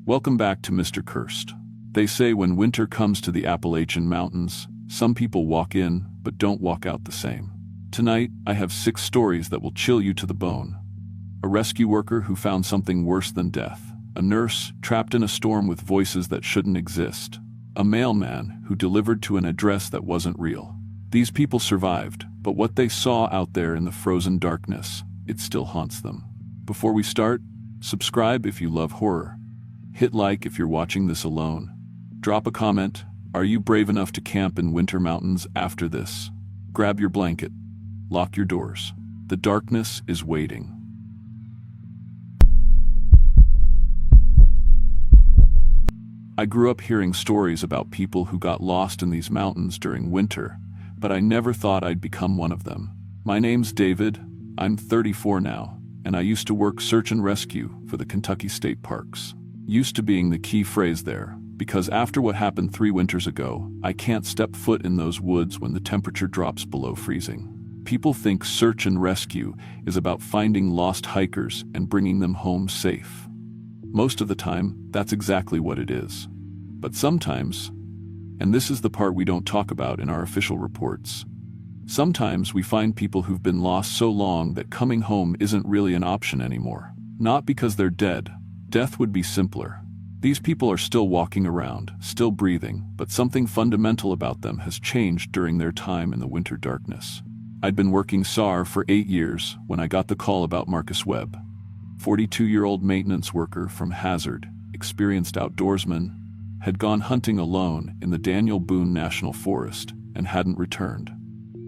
Welcome back to Mr. Cursed. They say when winter comes to the Appalachian Mountains, some people walk in but don't walk out the same. Tonight, I have 6 stories that will chill you to the bone. A rescue worker who found something worse than death. A nurse trapped in a storm with voices that shouldn't exist. A mailman who delivered to an address that wasn't real. These people survived, but what they saw out there in the frozen darkness, it still haunts them. Before we start, subscribe if you love horror. Hit like if you're watching this alone. Drop a comment. Are you brave enough to camp in winter mountains after this? Grab your blanket. Lock your doors. The darkness is waiting. I grew up hearing stories about people who got lost in these mountains during winter, but I never thought I'd become one of them. My name's David, I'm 34 now, and I used to work search and rescue for the Kentucky State Parks. Used to being the key phrase there, because after what happened 3 winters ago, I can't step foot in those woods when the temperature drops below freezing. People think search and rescue is about finding lost hikers and bringing them home safe. Most of the time, that's exactly what it is. But sometimes, and this is the part we don't talk about in our official reports, sometimes we find people who've been lost so long that coming home isn't really an option anymore. Not because they're dead. Death would be simpler. These people are still walking around, still breathing, but something fundamental about them has changed during their time in the winter darkness. I'd been working SAR for 8 years when I got the call about Marcus Webb. 42-year-old maintenance worker from Hazard, experienced outdoorsman, had gone hunting alone in the Daniel Boone National Forest and hadn't returned.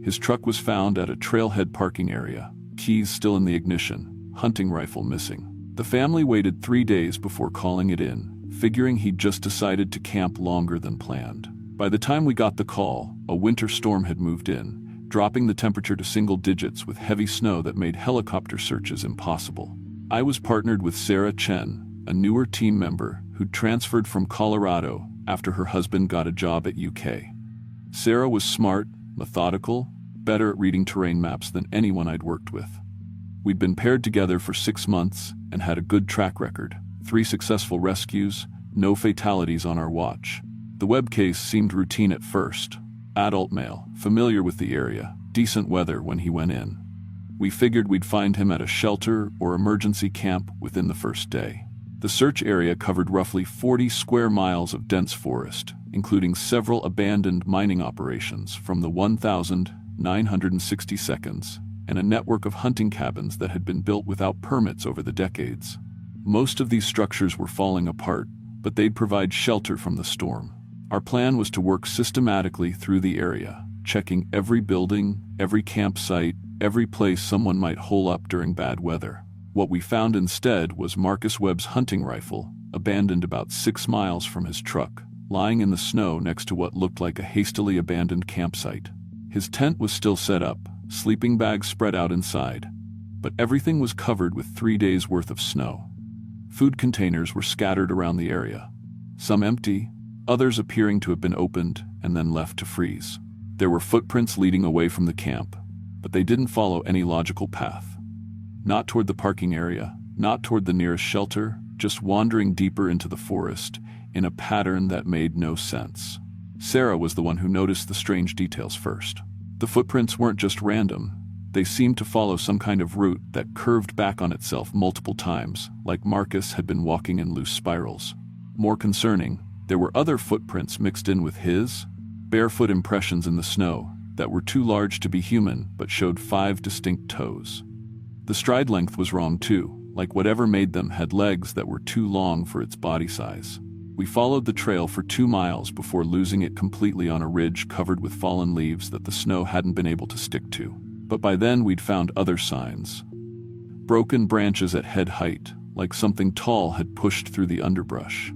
His truck was found at a trailhead parking area, keys still in the ignition, hunting rifle missing. The family waited 3 days before calling it in, figuring he'd just decided to camp longer than planned. By the time we got the call, a winter storm had moved in, dropping the temperature to single digits with heavy snow that made helicopter searches impossible. I was partnered with Sarah Chen, a newer team member who'd transferred from Colorado after her husband got a job at UK. Sarah was smart, methodical, better at reading terrain maps than anyone I'd worked with. We'd been paired together for 6 months and had a good track record. 3 successful rescues, no fatalities on our watch. The Webb case seemed routine at first. Adult male, familiar with the area, decent weather when he went in. We figured we'd find him at a shelter or emergency camp within the first day. The search area covered roughly 40 square miles of dense forest, including several abandoned mining operations from the 1960s and a network of hunting cabins that had been built without permits over the decades. Most of these structures were falling apart, but they'd provide shelter from the storm. Our plan was to work systematically through the area, checking every building, every campsite, every place someone might hole up during bad weather. What we found instead was Marcus Webb's hunting rifle, abandoned about 6 miles from his truck, lying in the snow next to what looked like a hastily abandoned campsite. His tent was still set up, sleeping bags spread out inside, but everything was covered with 3 days' worth of snow. Food containers were scattered around the area, some empty, others appearing to have been opened and then left to freeze. There were footprints leading away from the camp, but they didn't follow any logical path. Not toward the parking area, not toward the nearest shelter, just wandering deeper into the forest in a pattern that made no sense. Sarah was the one who noticed the strange details first. The footprints weren't just random. They seemed to follow some kind of route that curved back on itself multiple times, like Marcus had been walking in loose spirals. More concerning, there were other footprints mixed in with his, barefoot impressions in the snow that were too large to be human but showed 5 distinct toes. The stride length was wrong too, like whatever made them had legs that were too long for its body size. We followed the trail for 2 miles before losing it completely on a ridge covered with fallen leaves that the snow hadn't been able to stick to. But by then we'd found other signs. Broken branches at head height, like something tall had pushed through the underbrush.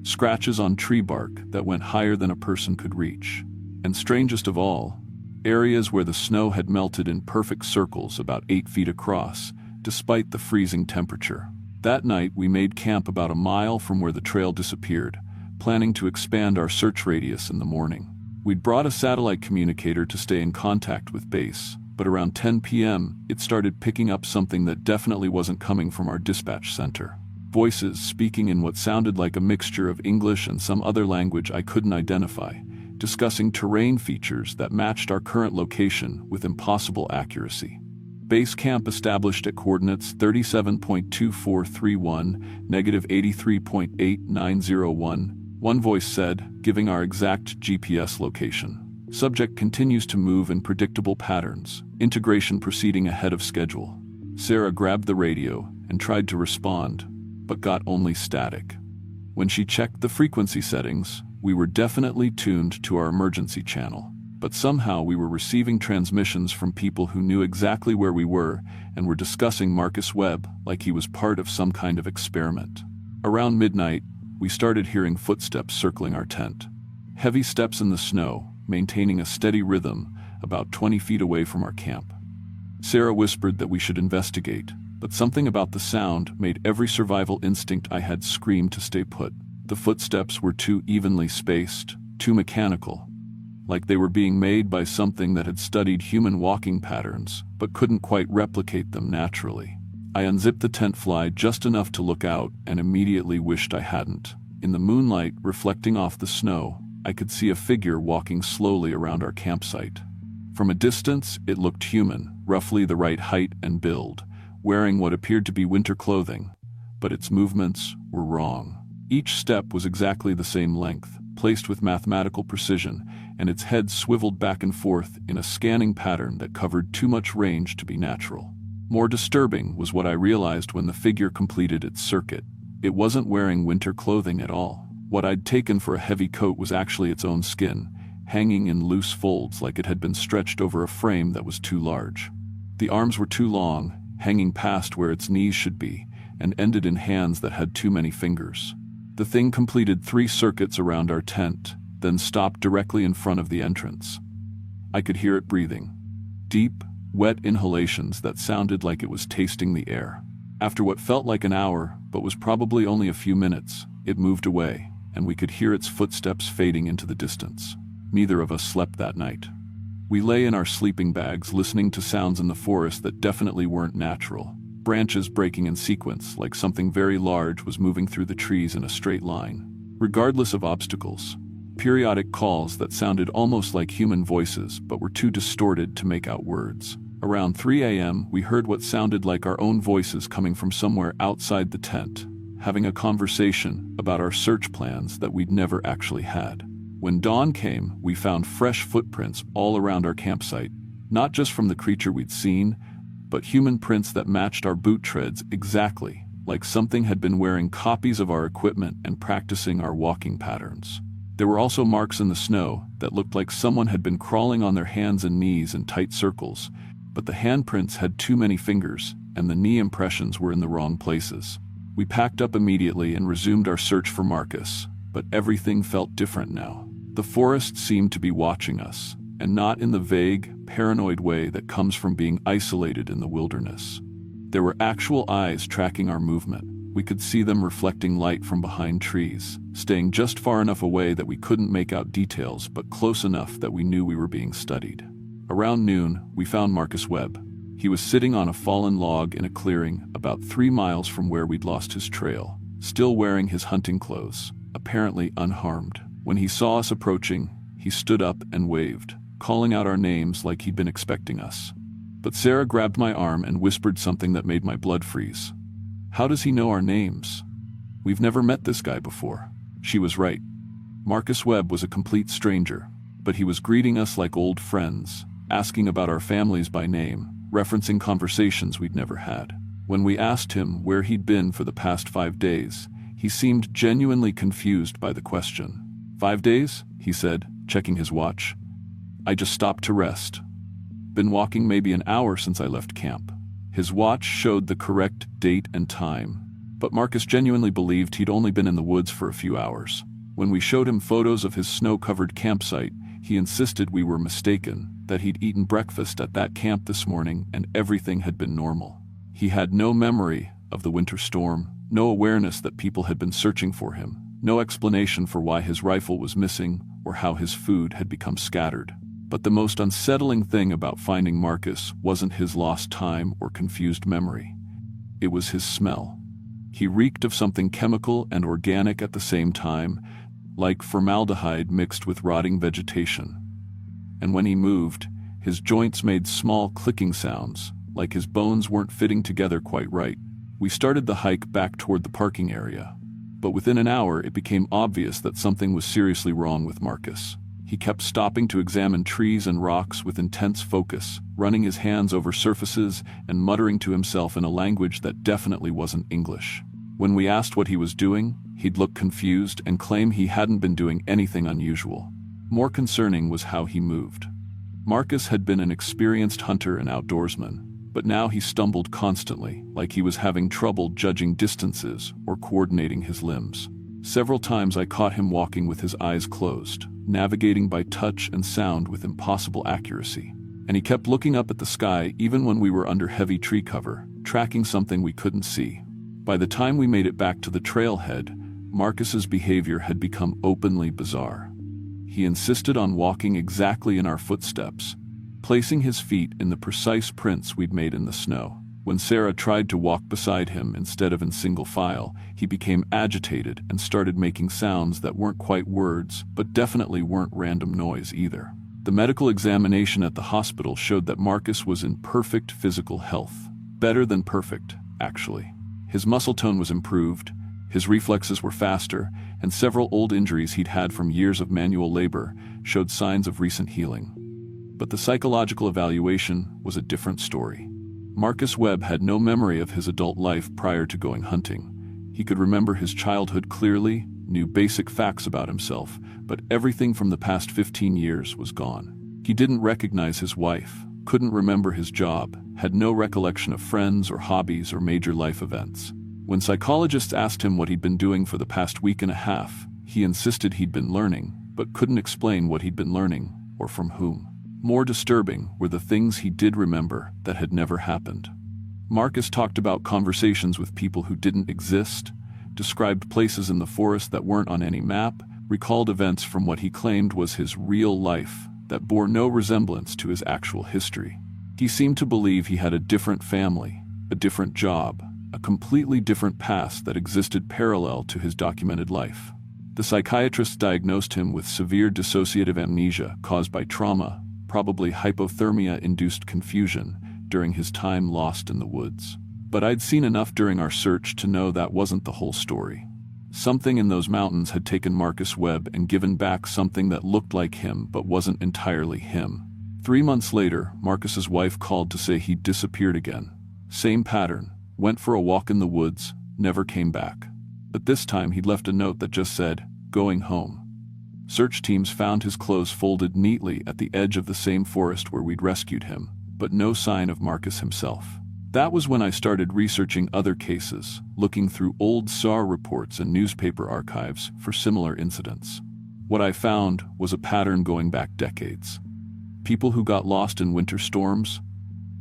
Scratches on tree bark that went higher than a person could reach. And strangest of all, areas where the snow had melted in perfect circles about 8 feet across, despite the freezing temperature. That night we made camp about a mile from where the trail disappeared, planning to expand our search radius in the morning. We'd brought a satellite communicator to stay in contact with base, but around 10 p.m. it started picking up something that definitely wasn't coming from our dispatch center. Voices speaking in what sounded like a mixture of English and some other language I couldn't identify, discussing terrain features that matched our current location with impossible accuracy. Base camp established at coordinates 37.2431, -83.8901, one voice said, giving our exact GPS location. Subject continues to move in predictable patterns, integration proceeding ahead of schedule. Sarah grabbed the radio and tried to respond, but got only static. When she checked the frequency settings, we were definitely tuned to our emergency channel, but somehow we were receiving transmissions from people who knew exactly where we were and were discussing Marcus Webb like he was part of some kind of experiment. Around midnight, we started hearing footsteps circling our tent. Heavy steps in the snow, maintaining a steady rhythm about 20 feet away from our camp. Sarah whispered that we should investigate, but something about the sound made every survival instinct I had scream to stay put. The footsteps were too evenly spaced, too mechanical, like they were being made by something that had studied human walking patterns, but couldn't quite replicate them naturally. I unzipped the tent fly just enough to look out and immediately wished I hadn't. In the moonlight reflecting off the snow, I could see a figure walking slowly around our campsite. From a distance, it looked human, roughly the right height and build, wearing what appeared to be winter clothing, but its movements were wrong. Each step was exactly the same length, placed with mathematical precision, and its head swiveled back and forth in a scanning pattern that covered too much range to be natural. More disturbing was what I realized when the figure completed its circuit. It wasn't wearing winter clothing at all. What I'd taken for a heavy coat was actually its own skin, hanging in loose folds like it had been stretched over a frame that was too large. The arms were too long, hanging past where its knees should be, and ended in hands that had too many fingers. The thing completed 3 circuits around our tent, then stopped directly in front of the entrance. I could hear it breathing. Deep, wet inhalations that sounded like it was tasting the air. After what felt like an hour, but was probably only a few minutes, it moved away, and we could hear its footsteps fading into the distance. Neither of us slept that night. We lay in our sleeping bags listening to sounds in the forest that definitely weren't natural. Branches breaking in sequence like something very large was moving through the trees in a straight line. Regardless of obstacles, periodic calls that sounded almost like human voices but were too distorted to make out words. Around 3 a.m., we heard what sounded like our own voices coming from somewhere outside the tent, having a conversation about our search plans that we'd never actually had. When dawn came, we found fresh footprints all around our campsite, not just from the creature we'd seen, but human prints that matched our boot treads exactly, like something had been wearing copies of our equipment and practicing our walking patterns. There were also marks in the snow that looked like someone had been crawling on their hands and knees in tight circles, but the handprints had too many fingers, and the knee impressions were in the wrong places. We packed up immediately and resumed our search for Marcus, but everything felt different now. The forest seemed to be watching us, and not in the vague, paranoid way that comes from being isolated in the wilderness. There were actual eyes tracking our movement. We could see them reflecting light from behind trees, staying just far enough away that we couldn't make out details, but close enough that we knew we were being studied. Around noon, we found Marcus Webb. He was sitting on a fallen log in a clearing about 3 miles from where we'd lost his trail, still wearing his hunting clothes, apparently unharmed. When he saw us approaching, he stood up and waved, calling out our names like he'd been expecting us. But Sarah grabbed my arm and whispered something that made my blood freeze. "How does he know our names? We've never met this guy before." She was right. Marcus Webb was a complete stranger, but he was greeting us like old friends, asking about our families by name, referencing conversations we'd never had. When we asked him where he'd been for the past 5 days, he seemed genuinely confused by the question. "5 days?" he said, checking his watch. "I just stopped to rest. Been walking maybe an hour since I left camp." His watch showed the correct date and time, but Marcus genuinely believed he'd only been in the woods for a few hours. When we showed him photos of his snow-covered campsite, he insisted we were mistaken, that he'd eaten breakfast at that camp this morning and everything had been normal. He had no memory of the winter storm, no awareness that people had been searching for him, no explanation for why his rifle was missing or how his food had become scattered. But the most unsettling thing about finding Marcus wasn't his lost time or confused memory. It was his smell. He reeked of something chemical and organic at the same time, like formaldehyde mixed with rotting vegetation. And when he moved, his joints made small clicking sounds, like his bones weren't fitting together quite right. We started the hike back toward the parking area, but within an hour it became obvious that something was seriously wrong with Marcus. He kept stopping to examine trees and rocks with intense focus, running his hands over surfaces and muttering to himself in a language that definitely wasn't English. When we asked what he was doing, he'd look confused and claim he hadn't been doing anything unusual. More concerning was how he moved. Marcus had been an experienced hunter and outdoorsman, but now he stumbled constantly, like he was having trouble judging distances or coordinating his limbs. Several times I caught him walking with his eyes closed, navigating by touch and sound with impossible accuracy. And he kept looking up at the sky even when we were under heavy tree cover, tracking something we couldn't see. By the time we made it back to the trailhead, Marcus's behavior had become openly bizarre. He insisted on walking exactly in our footsteps, placing his feet in the precise prints we'd made in the snow. When Sarah tried to walk beside him instead of in single file, he became agitated and started making sounds that weren't quite words, but definitely weren't random noise either. The medical examination at the hospital showed that Marcus was in perfect physical health. Better than perfect, actually. His muscle tone was improved, his reflexes were faster, and several old injuries he'd had from years of manual labor showed signs of recent healing. But the psychological evaluation was a different story. Marcus Webb had no memory of his adult life prior to going hunting. He could remember his childhood clearly, knew basic facts about himself, but everything from the past 15 years was gone. He didn't recognize his wife, couldn't remember his job, had no recollection of friends or hobbies or major life events. When psychologists asked him what he'd been doing for the past week and a half, he insisted he'd been learning, but couldn't explain what he'd been learning or from whom. More disturbing were the things he did remember that had never happened. Marcus talked about conversations with people who didn't exist, described places in the forest that weren't on any map, recalled events from what he claimed was his real life that bore no resemblance to his actual history. He seemed to believe he had a different family, a different job, a completely different past that existed parallel to his documented life. The psychiatrist diagnosed him with severe dissociative amnesia caused by trauma, probably hypothermia-induced confusion, during his time lost in the woods. But I'd seen enough during our search to know that wasn't the whole story. Something in those mountains had taken Marcus Webb and given back something that looked like him but wasn't entirely him. 3 months later, Marcus's wife called to say he'd disappeared again. Same pattern, went for a walk in the woods, never came back. But this time he'd left a note that just said, "Going home." Search teams found his clothes folded neatly at the edge of the same forest where we'd rescued him, but no sign of Marcus himself. That was when I started researching other cases, looking through old SAR reports and newspaper archives for similar incidents. What I found was a pattern going back decades. People who got lost in winter storms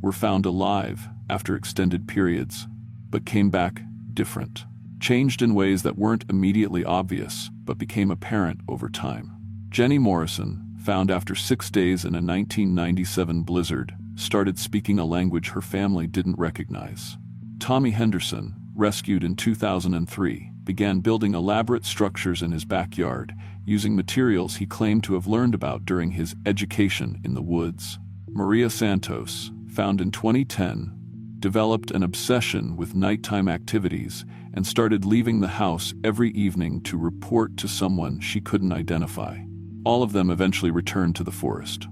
were found alive after extended periods, but came back different, changed in ways that weren't immediately obvious, but became apparent over time. Jenny Morrison, found after 6 days in a 1997 blizzard, started speaking a language her family didn't recognize. Tommy Henderson, rescued in 2003, began building elaborate structures in his backyard, using materials he claimed to have learned about during his education in the woods. Maria Santos, found in 2010, developed an obsession with nighttime activities and started leaving the house every evening to report to someone she couldn't identify. All of them eventually returned to the forest.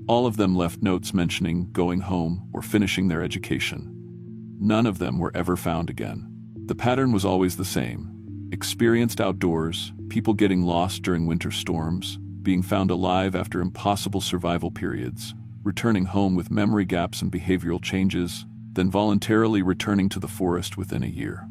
All of them left notes mentioning going home or finishing their education. None of them were ever found again. The pattern was always the same. Experienced outdoors, people getting lost during winter storms, being found alive after impossible survival periods, returning home with memory gaps and behavioral changes, then voluntarily returning to the forest within a year.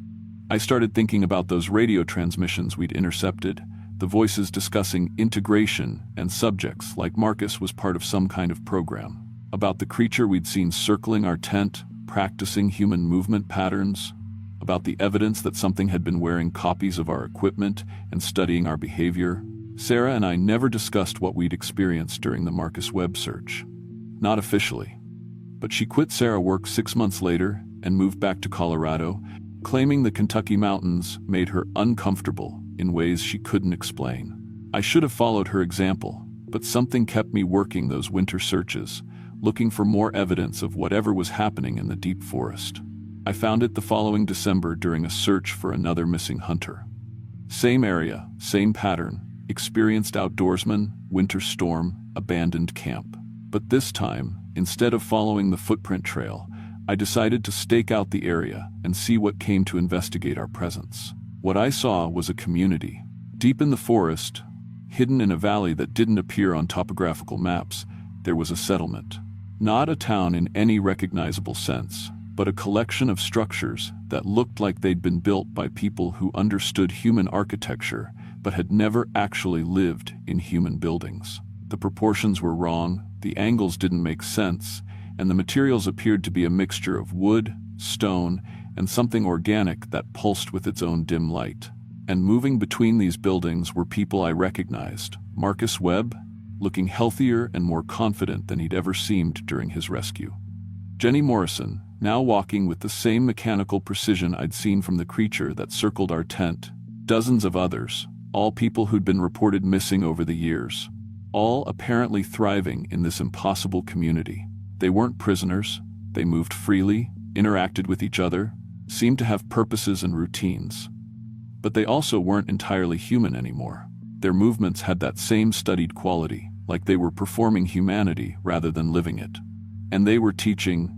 I started thinking about those radio transmissions we'd intercepted, the voices discussing integration and subjects like Marcus was part of some kind of program, about the creature we'd seen circling our tent, practicing human movement patterns, about the evidence that something had been wearing copies of our equipment and studying our behavior. Sarah and I never discussed what we'd experienced during the Marcus Webb search. Not officially. But she quit Sarah work 6 months later and moved back to Colorado, Claiming the Kentucky mountains made her uncomfortable in ways she couldn't explain. I should have followed her example, but something kept me working those winter searches, looking for more evidence of whatever was happening in the deep forest. I found it the following December during a search for another missing hunter. Same area, same pattern, experienced outdoorsman, winter storm, abandoned camp. But this time, instead of following the footprint trail, I decided to stake out the area and see what came to investigate our presence. What I saw was a community. Deep in the forest, hidden in a valley that didn't appear on topographical maps, there was a settlement. Not a town in any recognizable sense, but a collection of structures that looked like they'd been built by people who understood human architecture but had never actually lived in human buildings. The proportions were wrong, the angles didn't make sense, and the materials appeared to be a mixture of wood, stone, and something organic that pulsed with its own dim light. And moving between these buildings were people I recognized. Marcus Webb, looking healthier and more confident than he'd ever seemed during his rescue. Jenny Morrison, now walking with the same mechanical precision I'd seen from the creature that circled our tent. Dozens of others, all people who'd been reported missing over the years. All apparently thriving in this impossible community. They weren't prisoners, they moved freely, interacted with each other, seemed to have purposes and routines. But they also weren't entirely human anymore. Their movements had that same studied quality, like they were performing humanity rather than living it. And they were teaching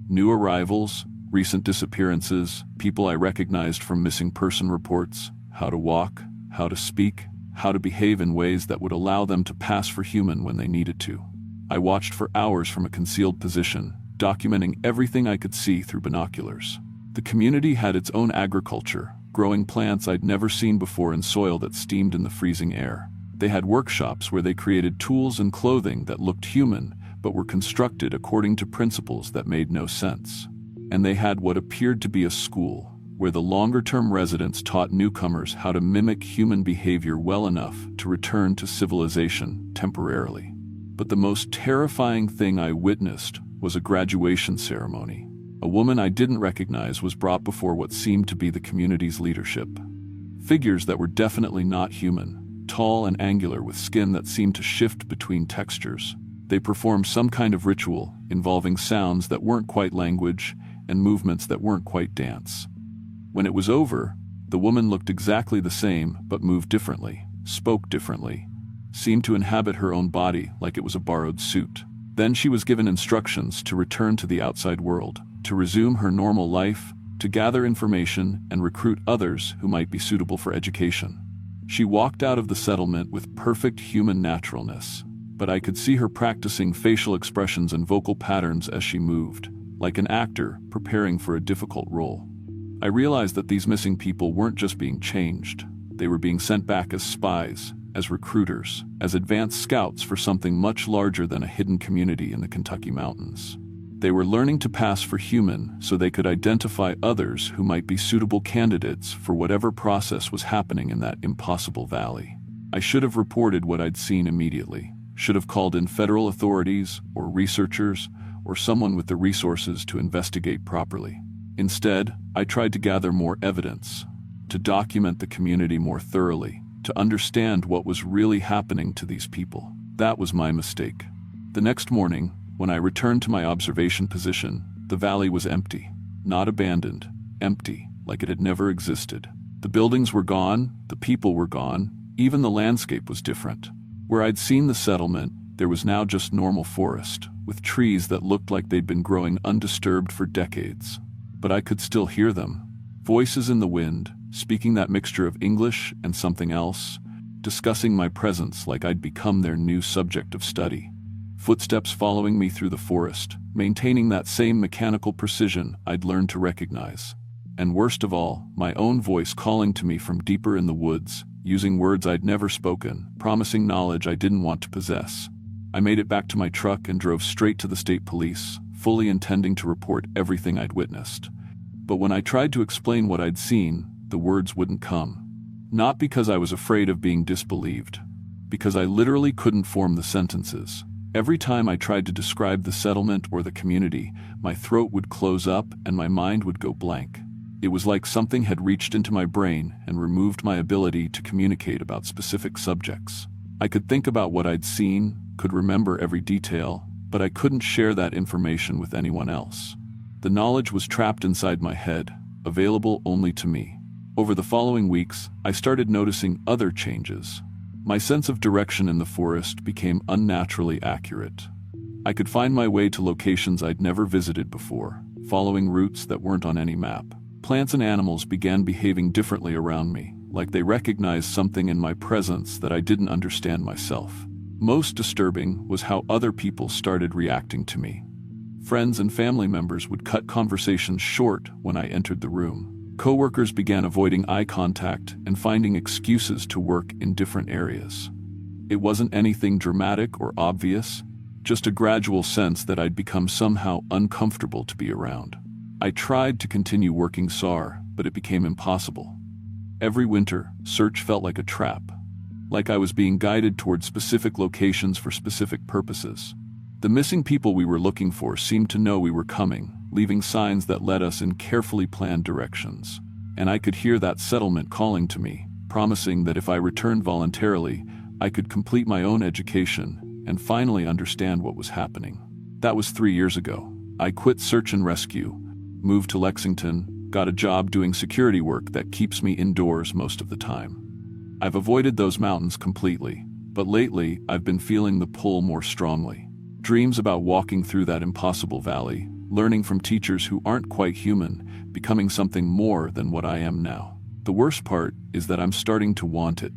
new arrivals, recent disappearances, people I recognized from missing person reports, how to walk, how to speak, how to behave in ways that would allow them to pass for human when they needed to. I watched for hours from a concealed position, documenting everything I could see through binoculars. The community had its own agriculture, growing plants I'd never seen before in soil that steamed in the freezing air. They had workshops where they created tools and clothing that looked human, but were constructed according to principles that made no sense. And they had what appeared to be a school, where the longer-term residents taught newcomers how to mimic human behavior well enough to return to civilization temporarily. But the most terrifying thing I witnessed was a graduation ceremony. A woman I didn't recognize was brought before what seemed to be the community's leadership. Figures that were definitely not human, tall and angular with skin that seemed to shift between textures. They performed some kind of ritual involving sounds that weren't quite language and movements that weren't quite dance. When it was over, the woman looked exactly the same but moved differently, spoke differently, seemed to inhabit her own body like it was a borrowed suit. Then she was given instructions to return to the outside world, to resume her normal life, to gather information and recruit others who might be suitable for education. She walked out of the settlement with perfect human naturalness, but I could see her practicing facial expressions and vocal patterns as she moved, like an actor preparing for a difficult role. I realized that these missing people weren't just being changed, they were being sent back as spies, as recruiters, as advanced scouts for something much larger than a hidden community in the Kentucky mountains. They were learning to pass for human so they could identify others who might be suitable candidates for whatever process was happening in that impossible valley. I should have reported what I'd seen immediately, should have called in federal authorities or researchers or someone with the resources to investigate properly. Instead, I tried to gather more evidence, to document the community more thoroughly, to understand what was really happening to these people. That was my mistake. The next morning, when I returned to my observation position, the valley was empty. Not abandoned, empty, like it had never existed. The buildings were gone, the people were gone, even the landscape was different. Where I'd seen the settlement, there was now just normal forest, with trees that looked like they'd been growing undisturbed for decades. But I could still hear them. Voices in the wind, speaking that mixture of English and something else, discussing my presence like I'd become their new subject of study. Footsteps following me through the forest, maintaining that same mechanical precision I'd learned to recognize. And worst of all, my own voice calling to me from deeper in the woods, using words I'd never spoken, promising knowledge I didn't want to possess. I made it back to my truck and drove straight to the state police, fully intending to report everything I'd witnessed. But when I tried to explain what I'd seen, the words wouldn't come. Not because I was afraid of being disbelieved, because I literally couldn't form the sentences. Every time I tried to describe the settlement or the community, my throat would close up and my mind would go blank. It was like something had reached into my brain and removed my ability to communicate about specific subjects. I could think about what I'd seen, could remember every detail, but I couldn't share that information with anyone else. The knowledge was trapped inside my head, available only to me. Over the following weeks, I started noticing other changes. My sense of direction in the forest became unnaturally accurate. I could find my way to locations I'd never visited before, following routes that weren't on any map. Plants and animals began behaving differently around me, like they recognized something in my presence that I didn't understand myself. Most disturbing was how other people started reacting to me. Friends and family members would cut conversations short when I entered the room. Coworkers began avoiding eye contact and finding excuses to work in different areas. It wasn't anything dramatic or obvious, just a gradual sense that I'd become somehow uncomfortable to be around. I tried to continue working SAR, but it became impossible. Every winter, search felt like a trap, like I was being guided toward specific locations for specific purposes. The missing people we were looking for seemed to know we were coming, leaving signs that led us in carefully planned directions. And I could hear that settlement calling to me, promising that if I returned voluntarily, I could complete my own education and finally understand what was happening. That was 3 years ago. I quit search and rescue, moved to Lexington, got a job doing security work that keeps me indoors most of the time. I've avoided those mountains completely, but lately I've been feeling the pull more strongly. Dreams about walking through that impossible valley, learning from teachers who aren't quite human, becoming something more than what I am now. The worst part is that I'm starting to want it.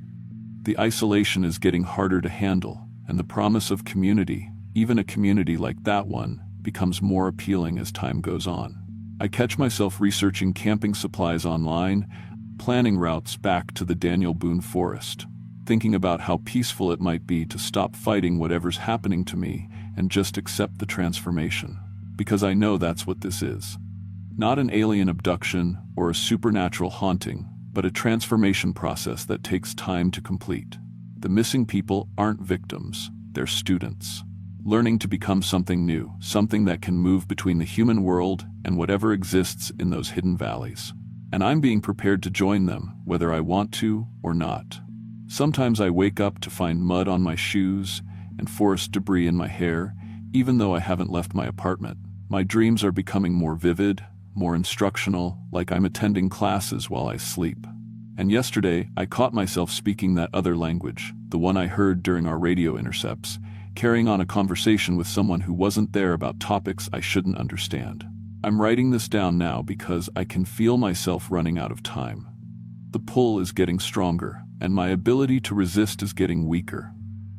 The isolation is getting harder to handle, and the promise of community, even a community like that one, becomes more appealing as time goes on. I catch myself researching camping supplies online, planning routes back to the Daniel Boone Forest, thinking about how peaceful it might be to stop fighting whatever's happening to me and just accept the transformation. Because I know that's what this is. Not an alien abduction or a supernatural haunting, but a transformation process that takes time to complete. The missing people aren't victims, they're students. Learning to become something new, something that can move between the human world and whatever exists in those hidden valleys. And I'm being prepared to join them, whether I want to or not. Sometimes I wake up to find mud on my shoes and forest debris in my hair, even though I haven't left my apartment. My dreams are becoming more vivid, more instructional, like I'm attending classes while I sleep. And yesterday, I caught myself speaking that other language, the one I heard during our radio intercepts, carrying on a conversation with someone who wasn't there about topics I shouldn't understand. I'm writing this down now because I can feel myself running out of time. The pull is getting stronger, and my ability to resist is getting weaker.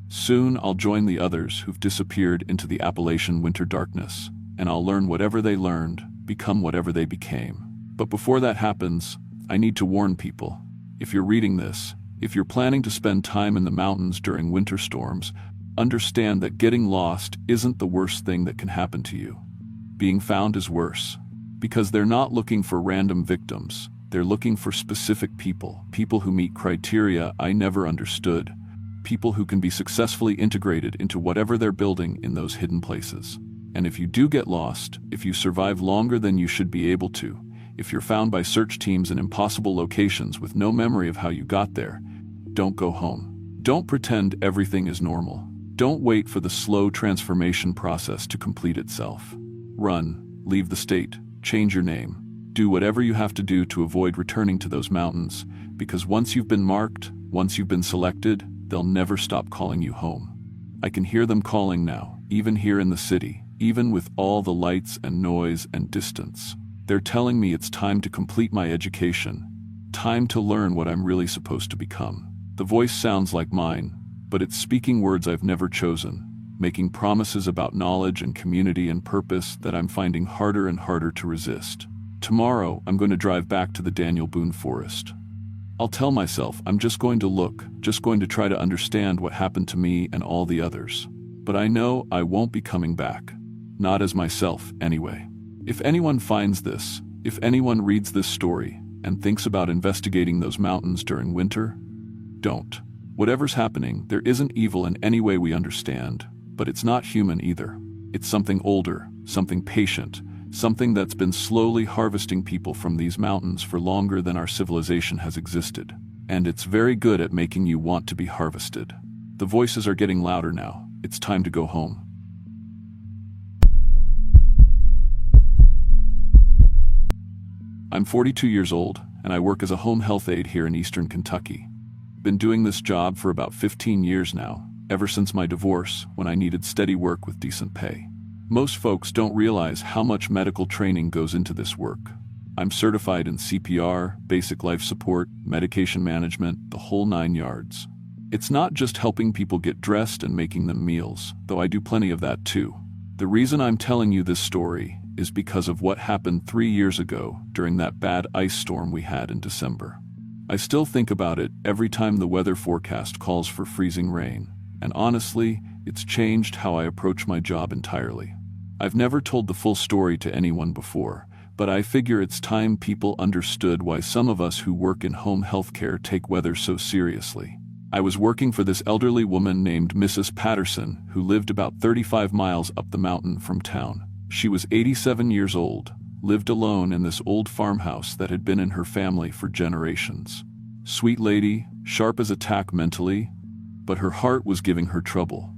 Soon I'll join the others who've disappeared into the Appalachian winter darkness, and I'll learn whatever they learned, become whatever they became. But before that happens, I need to warn people. If you're reading this, if you're planning to spend time in the mountains during winter storms, understand that getting lost isn't the worst thing that can happen to you. Being found is worse, because they're not looking for random victims. They're looking for specific people, people who meet criteria I never understood, people who can be successfully integrated into whatever they're building in those hidden places. And if you do get lost, if you survive longer than you should be able to, if you're found by search teams in impossible locations with no memory of how you got there, don't go home. Don't pretend everything is normal. Don't wait for the slow transformation process to complete itself. Run, leave the state, change your name. Do whatever you have to do to avoid returning to those mountains, because once you've been marked, once you've been selected, they'll never stop calling you home. I can hear them calling now, even here in the city, even with all the lights and noise and distance. They're telling me it's time to complete my education, time to learn what I'm really supposed to become. The voice sounds like mine, but it's speaking words I've never chosen, making promises about knowledge and community and purpose that I'm finding harder and harder to resist. Tomorrow, I'm going to drive back to the Daniel Boone Forest. I'll tell myself I'm just going to look, just going to try to understand what happened to me and all the others. But I know I won't be coming back. Not as myself, anyway. If anyone finds this, if anyone reads this story and thinks about investigating those mountains during winter, don't. Whatever's happening, there isn't evil in any way we understand, but it's not human either. It's something older, something patient, something that's been slowly harvesting people from these mountains for longer than our civilization has existed. And it's very good at making you want to be harvested. The voices are getting louder now. It's time to go home. I'm 42 years old, and I work as a home health aide here in eastern Kentucky. Been doing this job for about 15 years now, ever since my divorce, when I needed steady work with decent pay. Most folks don't realize how much medical training goes into this work. I'm certified in CPR, basic life support, medication management, the whole 9 yards. It's not just helping people get dressed and making them meals, though I do plenty of that too. The reason I'm telling you this story is because of what happened 3 years ago during that bad ice storm we had in December. I still think about it every time the weather forecast calls for freezing rain, and honestly, it's changed how I approach my job entirely. I've never told the full story to anyone before, but I figure it's time people understood why some of us who work in home healthcare take weather so seriously. I was working for this elderly woman named Mrs. Patterson, who lived about 35 miles up the mountain from town. She was 87 years old, lived alone in this old farmhouse that had been in her family for generations. Sweet lady, sharp as a tack mentally, but her heart was giving her trouble.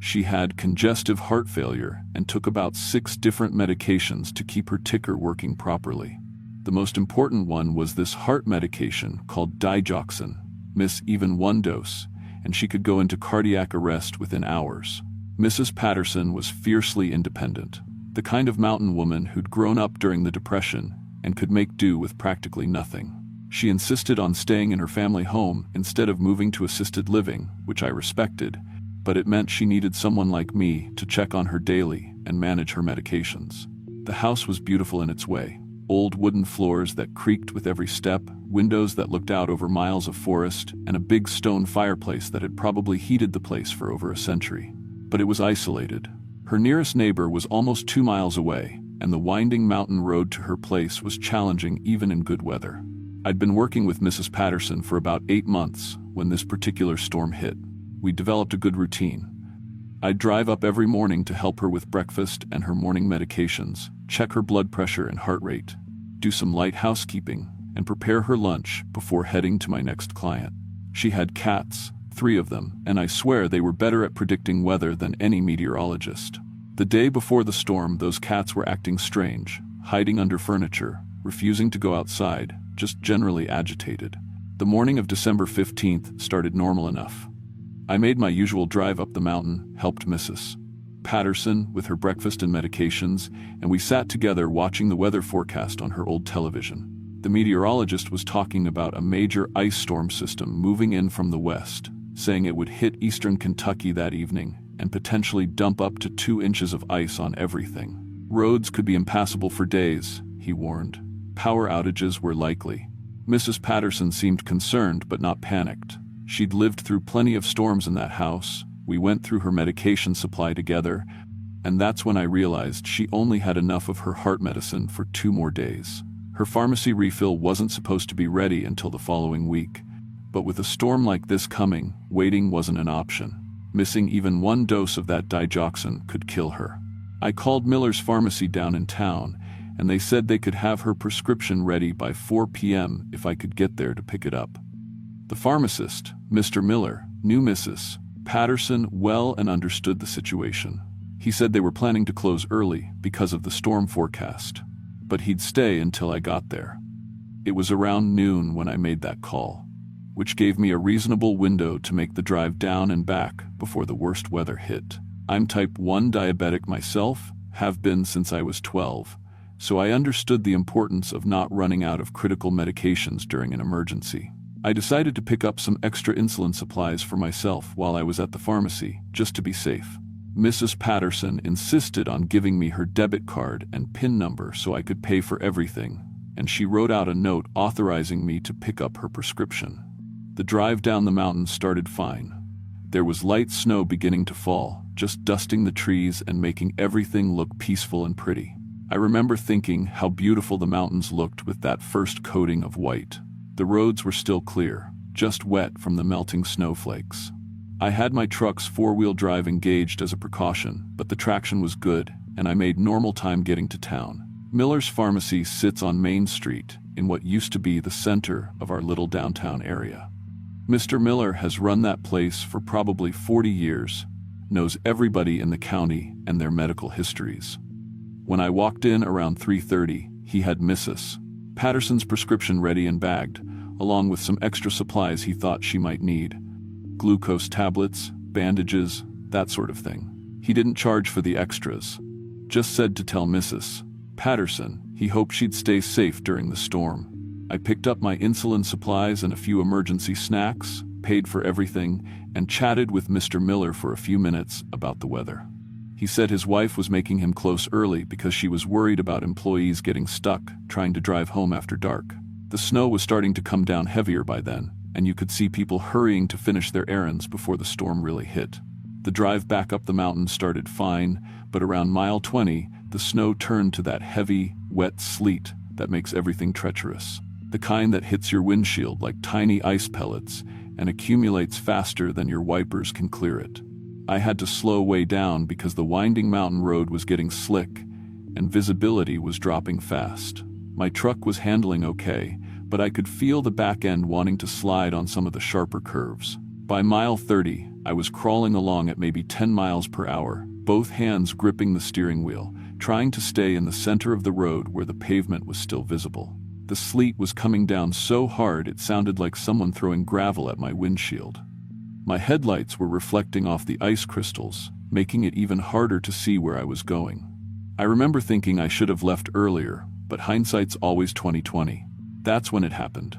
She had congestive heart failure and took about 6 different medications to keep her ticker working properly. The most important one was this heart medication called digoxin. Miss even 1 dose, and she could go into cardiac arrest within hours. Mrs. Patterson was fiercely independent, the kind of mountain woman who'd grown up during the Depression and could make do with practically nothing. She insisted on staying in her family home instead of moving to assisted living, which I respected, but it meant she needed someone like me to check on her daily and manage her medications. The house was beautiful in its way. Old wooden floors that creaked with every step, windows that looked out over miles of forest, and a big stone fireplace that had probably heated the place for over a century. But it was isolated. Her nearest neighbor was almost 2 miles away, and the winding mountain road to her place was challenging even in good weather. I'd been working with Mrs. Patterson for about 8 months when this particular storm hit. We developed a good routine. I'd drive up every morning to help her with breakfast and her morning medications, check her blood pressure and heart rate, do some light housekeeping, and prepare her lunch before heading to my next client. She had cats, 3 of them, and I swear they were better at predicting weather than any meteorologist. The day before the storm, those cats were acting strange, hiding under furniture, refusing to go outside, just generally agitated. The morning of December 15th started normal enough. I made my usual drive up the mountain, helped Mrs. Patterson with her breakfast and medications, and we sat together watching the weather forecast on her old television. The meteorologist was talking about a major ice storm system moving in from the west, saying it would hit eastern Kentucky that evening and potentially dump up to 2 inches of ice on everything. Roads could be impassable for days, he warned. Power outages were likely. Mrs. Patterson seemed concerned but not panicked. She'd lived through plenty of storms in that house. We went through her medication supply together, and that's when I realized she only had enough of her heart medicine for 2 more days. Her pharmacy refill wasn't supposed to be ready until the following week, but with a storm like this coming, waiting wasn't an option. Missing even 1 dose of that digoxin could kill her. I called Miller's Pharmacy down in town, and they said they could have her prescription ready by 4 p.m. if I could get there to pick it up. The pharmacist, Mr. Miller, knew Mrs. Patterson well and understood the situation. He said they were planning to close early because of the storm forecast, but he'd stay until I got there. It was around noon when I made that call, which gave me a reasonable window to make the drive down and back before the worst weather hit. I'm type 1 diabetic myself, have been since I was 12, so I understood the importance of not running out of critical medications during an emergency. I decided to pick up some extra insulin supplies for myself while I was at the pharmacy, just to be safe. Mrs. Patterson insisted on giving me her debit card and PIN number so I could pay for everything, and she wrote out a note authorizing me to pick up her prescription. The drive down the mountain started fine. There was light snow beginning to fall, just dusting the trees and making everything look peaceful and pretty. I remember thinking how beautiful the mountains looked with that first coating of white. The roads were still clear, just wet from the melting snowflakes. I had my truck's 4-wheel drive engaged as a precaution, but the traction was good, and I made normal time getting to town. Miller's Pharmacy sits on Main Street in what used to be the center of our little downtown area. Mr. Miller has run that place for probably 40 years, knows everybody in the county and their medical histories. When I walked in around 3:30, he had Mrs. Patterson's prescription ready and bagged, along with some extra supplies he thought she might need. Glucose tablets, bandages, that sort of thing. He didn't charge for the extras. Just said to tell Mrs. Patterson he hoped she'd stay safe during the storm. I picked up my insulin supplies and a few emergency snacks, paid for everything, and chatted with Mr. Miller for a few minutes about the weather. He said his wife was making him close early because she was worried about employees getting stuck trying to drive home after dark. The snow was starting to come down heavier by then, and you could see people hurrying to finish their errands before the storm really hit. The drive back up the mountain started fine, but around mile 20, the snow turned to that heavy, wet sleet that makes everything treacherous. The kind that hits your windshield like tiny ice pellets and accumulates faster than your wipers can clear it. I had to slow way down because the winding mountain road was getting slick and visibility was dropping fast. My truck was handling okay, but I could feel the back end wanting to slide on some of the sharper curves. By mile 30, I was crawling along at maybe 10 miles per hour, both hands gripping the steering wheel, trying to stay in the center of the road where the pavement was still visible. The sleet was coming down so hard it sounded like someone throwing gravel at my windshield. My headlights were reflecting off the ice crystals, making it even harder to see where I was going. I remember thinking I should have left earlier, but hindsight's always 20/20. That's when it happened.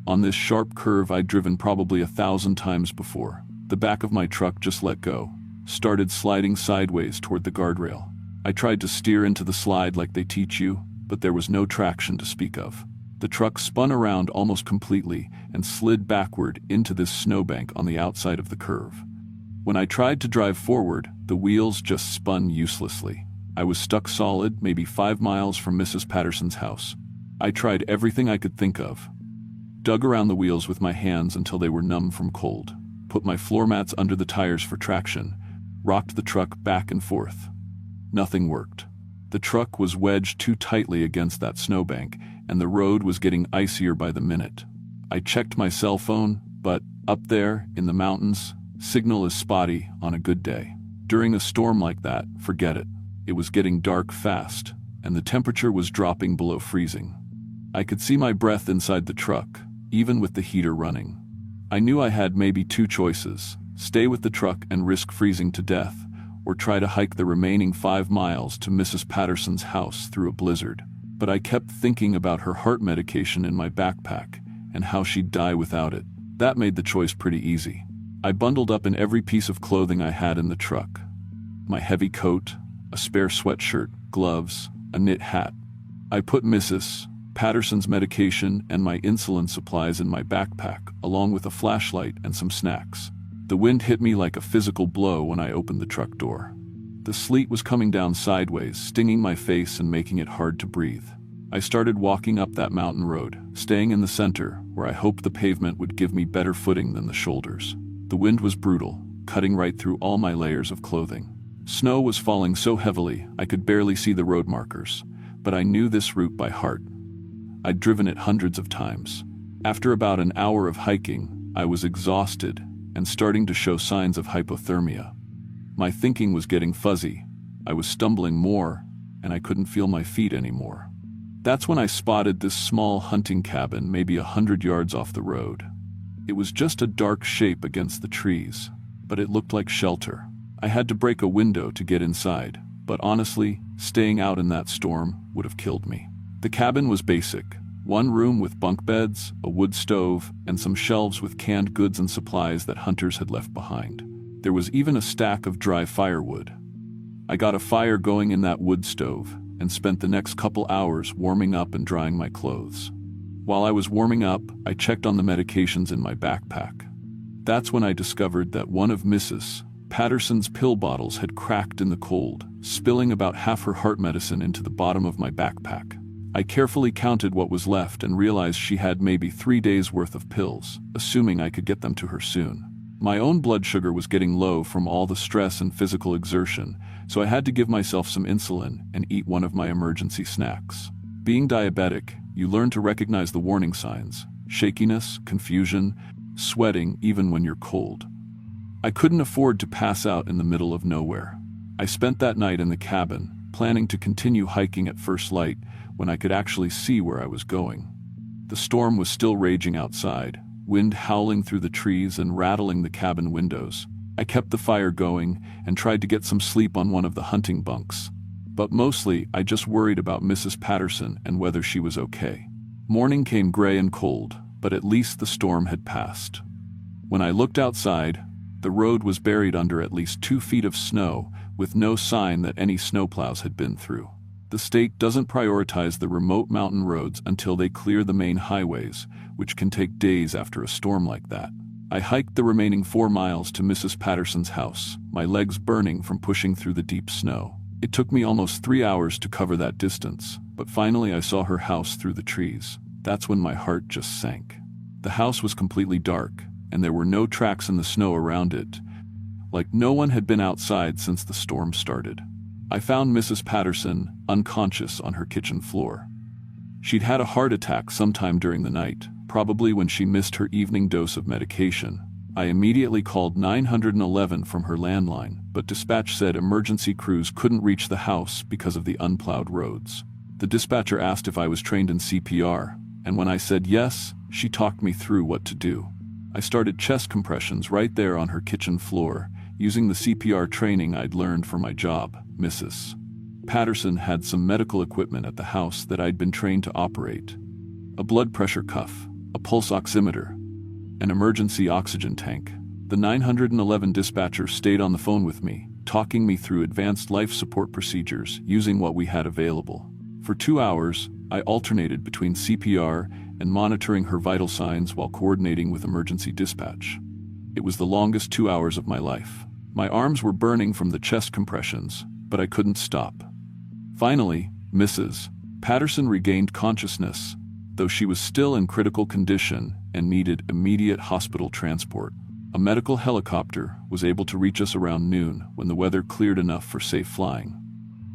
On this sharp curve I'd driven probably 1,000 times before. The back of my truck just let go, started sliding sideways toward the guardrail. I tried to steer into the slide like they teach you, but there was no traction to speak of. The truck spun around almost completely and slid backward into this snowbank on the outside of the curve. When I tried to drive forward, the wheels just spun uselessly. I was stuck solid, maybe 5 miles from Mrs. Patterson's house. I tried everything I could think of. Dug around the wheels with my hands until they were numb from cold, put my floor mats under the tires for traction, rocked the truck back and forth. Nothing worked. The truck was wedged too tightly against that snowbank, and the road was getting icier by the minute. I checked my cell phone, but up there, in the mountains, signal is spotty on a good day. During a storm like that, forget it. It was getting dark fast, and the temperature was dropping below freezing. I could see my breath inside the truck, even with the heater running. I knew I had maybe 2 choices: stay with the truck and risk freezing to death, or try to hike the remaining 5 miles to Mrs. Patterson's house through a blizzard. But I kept thinking about her heart medication in my backpack and how she'd die without it. That made the choice pretty easy. I bundled up in every piece of clothing I had in the truck. My heavy coat, a spare sweatshirt, gloves, a knit hat. I put Mrs. Patterson's medication and my insulin supplies in my backpack, along with a flashlight and some snacks. The wind hit me like a physical blow when I opened the truck door. The sleet was coming down sideways, stinging my face and making it hard to breathe. I started walking up that mountain road, staying in the center, where I hoped the pavement would give me better footing than the shoulders. The wind was brutal, cutting right through all my layers of clothing. Snow was falling so heavily I could barely see the road markers, but I knew this route by heart. I'd driven it hundreds of times. After about an hour of hiking, I was exhausted and starting to show signs of hypothermia. My thinking was getting fuzzy. I was stumbling more, and I couldn't feel my feet anymore. That's when I spotted this small hunting cabin maybe 100 yards off the road. It was just a dark shape against the trees, but it looked like shelter. I had to break a window to get inside, but honestly, staying out in that storm would have killed me. The cabin was basic. 1 room with bunk beds, a wood stove, and some shelves with canned goods and supplies that hunters had left behind. There was even a stack of dry firewood. I got a fire going in that wood stove and spent the next couple hours warming up and drying my clothes. While I was warming up, I checked on the medications in my backpack. That's when I discovered that one of Mrs. Patterson's pill bottles had cracked in the cold, spilling about half her heart medicine into the bottom of my backpack. I carefully counted what was left and realized she had maybe 3 days' worth of pills, assuming I could get them to her soon. My own blood sugar was getting low from all the stress and physical exertion, so I had to give myself some insulin and eat one of my emergency snacks. Being diabetic, you learn to recognize the warning signs: shakiness, confusion, sweating even when you're cold. I couldn't afford to pass out in the middle of nowhere. I spent that night in the cabin, planning to continue hiking at first light when I could actually see where I was going. The storm was still raging outside, wind howling through the trees and rattling the cabin windows. I kept the fire going and tried to get some sleep on one of the hunting bunks. But mostly, I just worried about Mrs. Patterson and whether she was okay. Morning came gray and cold, but at least the storm had passed. When I looked outside, the road was buried under at least 2 feet of snow, with no sign that any snowplows had been through. The state doesn't prioritize the remote mountain roads until they clear the main highways, which can take days after a storm like that. I hiked the remaining 4 miles to Mrs. Patterson's house, my legs burning from pushing through the deep snow. It took me almost 3 hours to cover that distance, but finally I saw her house through the trees. That's when my heart just sank. The house was completely dark, and there were no tracks in the snow around it, like no one had been outside since the storm started. I found Mrs. Patterson unconscious on her kitchen floor. She'd had a heart attack sometime during the night, probably when she missed her evening dose of medication. I immediately called 911 from her landline, but dispatch said emergency crews couldn't reach the house because of the unplowed roads. The dispatcher asked if I was trained in CPR, and when I said yes, she talked me through what to do. I started chest compressions right there on her kitchen floor, using the CPR training I'd learned for my job. Mrs. Patterson had some medical equipment at the house that I'd been trained to operate: a blood pressure cuff, a pulse oximeter, an emergency oxygen tank. The 911 dispatcher stayed on the phone with me, talking me through advanced life support procedures using what we had available. For 2 hours, I alternated between CPR and monitoring her vital signs while coordinating with emergency dispatch. It was the longest 2 hours of my life. My arms were burning from the chest compressions, but I couldn't stop. Finally, Mrs. Patterson regained consciousness, though she was still in critical condition and needed immediate hospital transport. A medical helicopter was able to reach us around noon when the weather cleared enough for safe flying.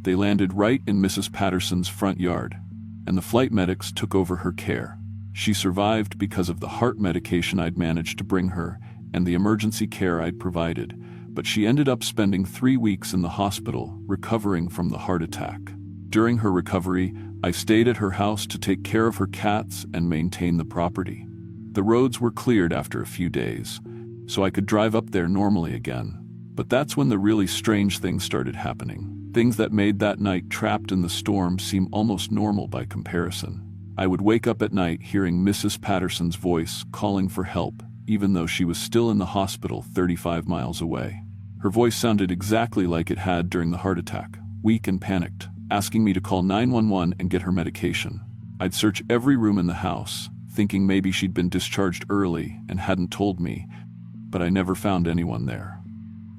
They landed right in Mrs. Patterson's front yard, and the flight medics took over her care. She survived because of the heart medication I'd managed to bring her and the emergency care I'd provided, but she ended up spending 3 weeks in the hospital recovering from the heart attack. During her recovery, I stayed at her house to take care of her cats and maintain the property. The roads were cleared after a few days, so I could drive up there normally again. But that's when the really strange things started happening. Things that made that night trapped in the storm seem almost normal by comparison. I would wake up at night hearing Mrs. Patterson's voice calling for help, even though she was still in the hospital 35 miles away. Her voice sounded exactly like it had during the heart attack, weak and panicked, asking me to call 911 and get her medication. I'd search every room in the house, thinking maybe she'd been discharged early and hadn't told me, but I never found anyone there.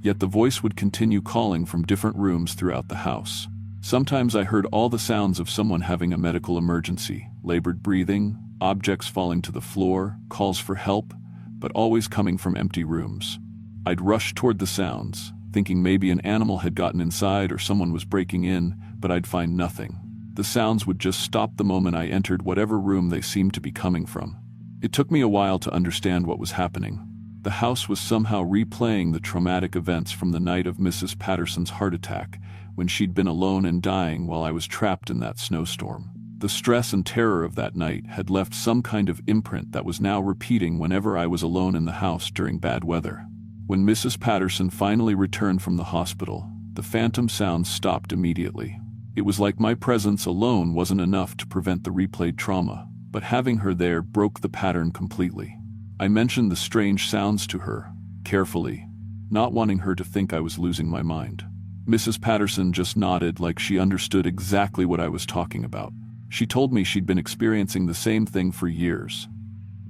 Yet the voice would continue calling from different rooms throughout the house. Sometimes I heard all the sounds of someone having a medical emergency: labored breathing, objects falling to the floor, calls for help, but always coming from empty rooms. I'd rush toward the sounds, thinking maybe an animal had gotten inside or someone was breaking in, but I'd find nothing. The sounds would just stop the moment I entered whatever room they seemed to be coming from. It took me a while to understand what was happening. The house was somehow replaying the traumatic events from the night of Mrs. Patterson's heart attack, when she'd been alone and dying while I was trapped in that snowstorm. The stress and terror of that night had left some kind of imprint that was now repeating whenever I was alone in the house during bad weather. When Mrs. Patterson finally returned from the hospital, the phantom sounds stopped immediately. It was like my presence alone wasn't enough to prevent the replayed trauma, but having her there broke the pattern completely. I mentioned the strange sounds to her, carefully, not wanting her to think I was losing my mind. Mrs. Patterson just nodded like she understood exactly what I was talking about. She told me she'd been experiencing the same thing for years,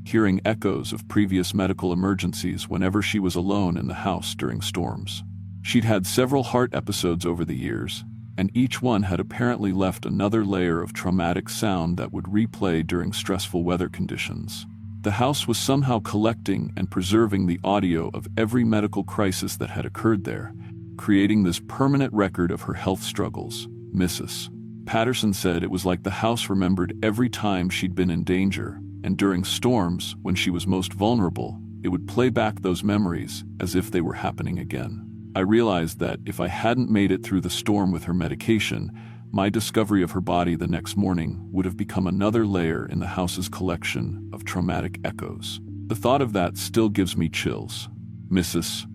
hearing echoes of previous medical emergencies whenever she was alone in the house during storms. She'd had several heart episodes over the years, and each one had apparently left another layer of traumatic sound that would replay during stressful weather conditions. The house was somehow collecting and preserving the audio of every medical crisis that had occurred there, creating this permanent record of her health struggles. Mrs. Patterson said it was like the house remembered every time she'd been in danger, and during storms, when she was most vulnerable, it would play back those memories as if they were happening again. I realized that if I hadn't made it through the storm with her medication, my discovery of her body the next morning would have become another layer in the house's collection of traumatic echoes. The thought of that still gives me chills. Mrs.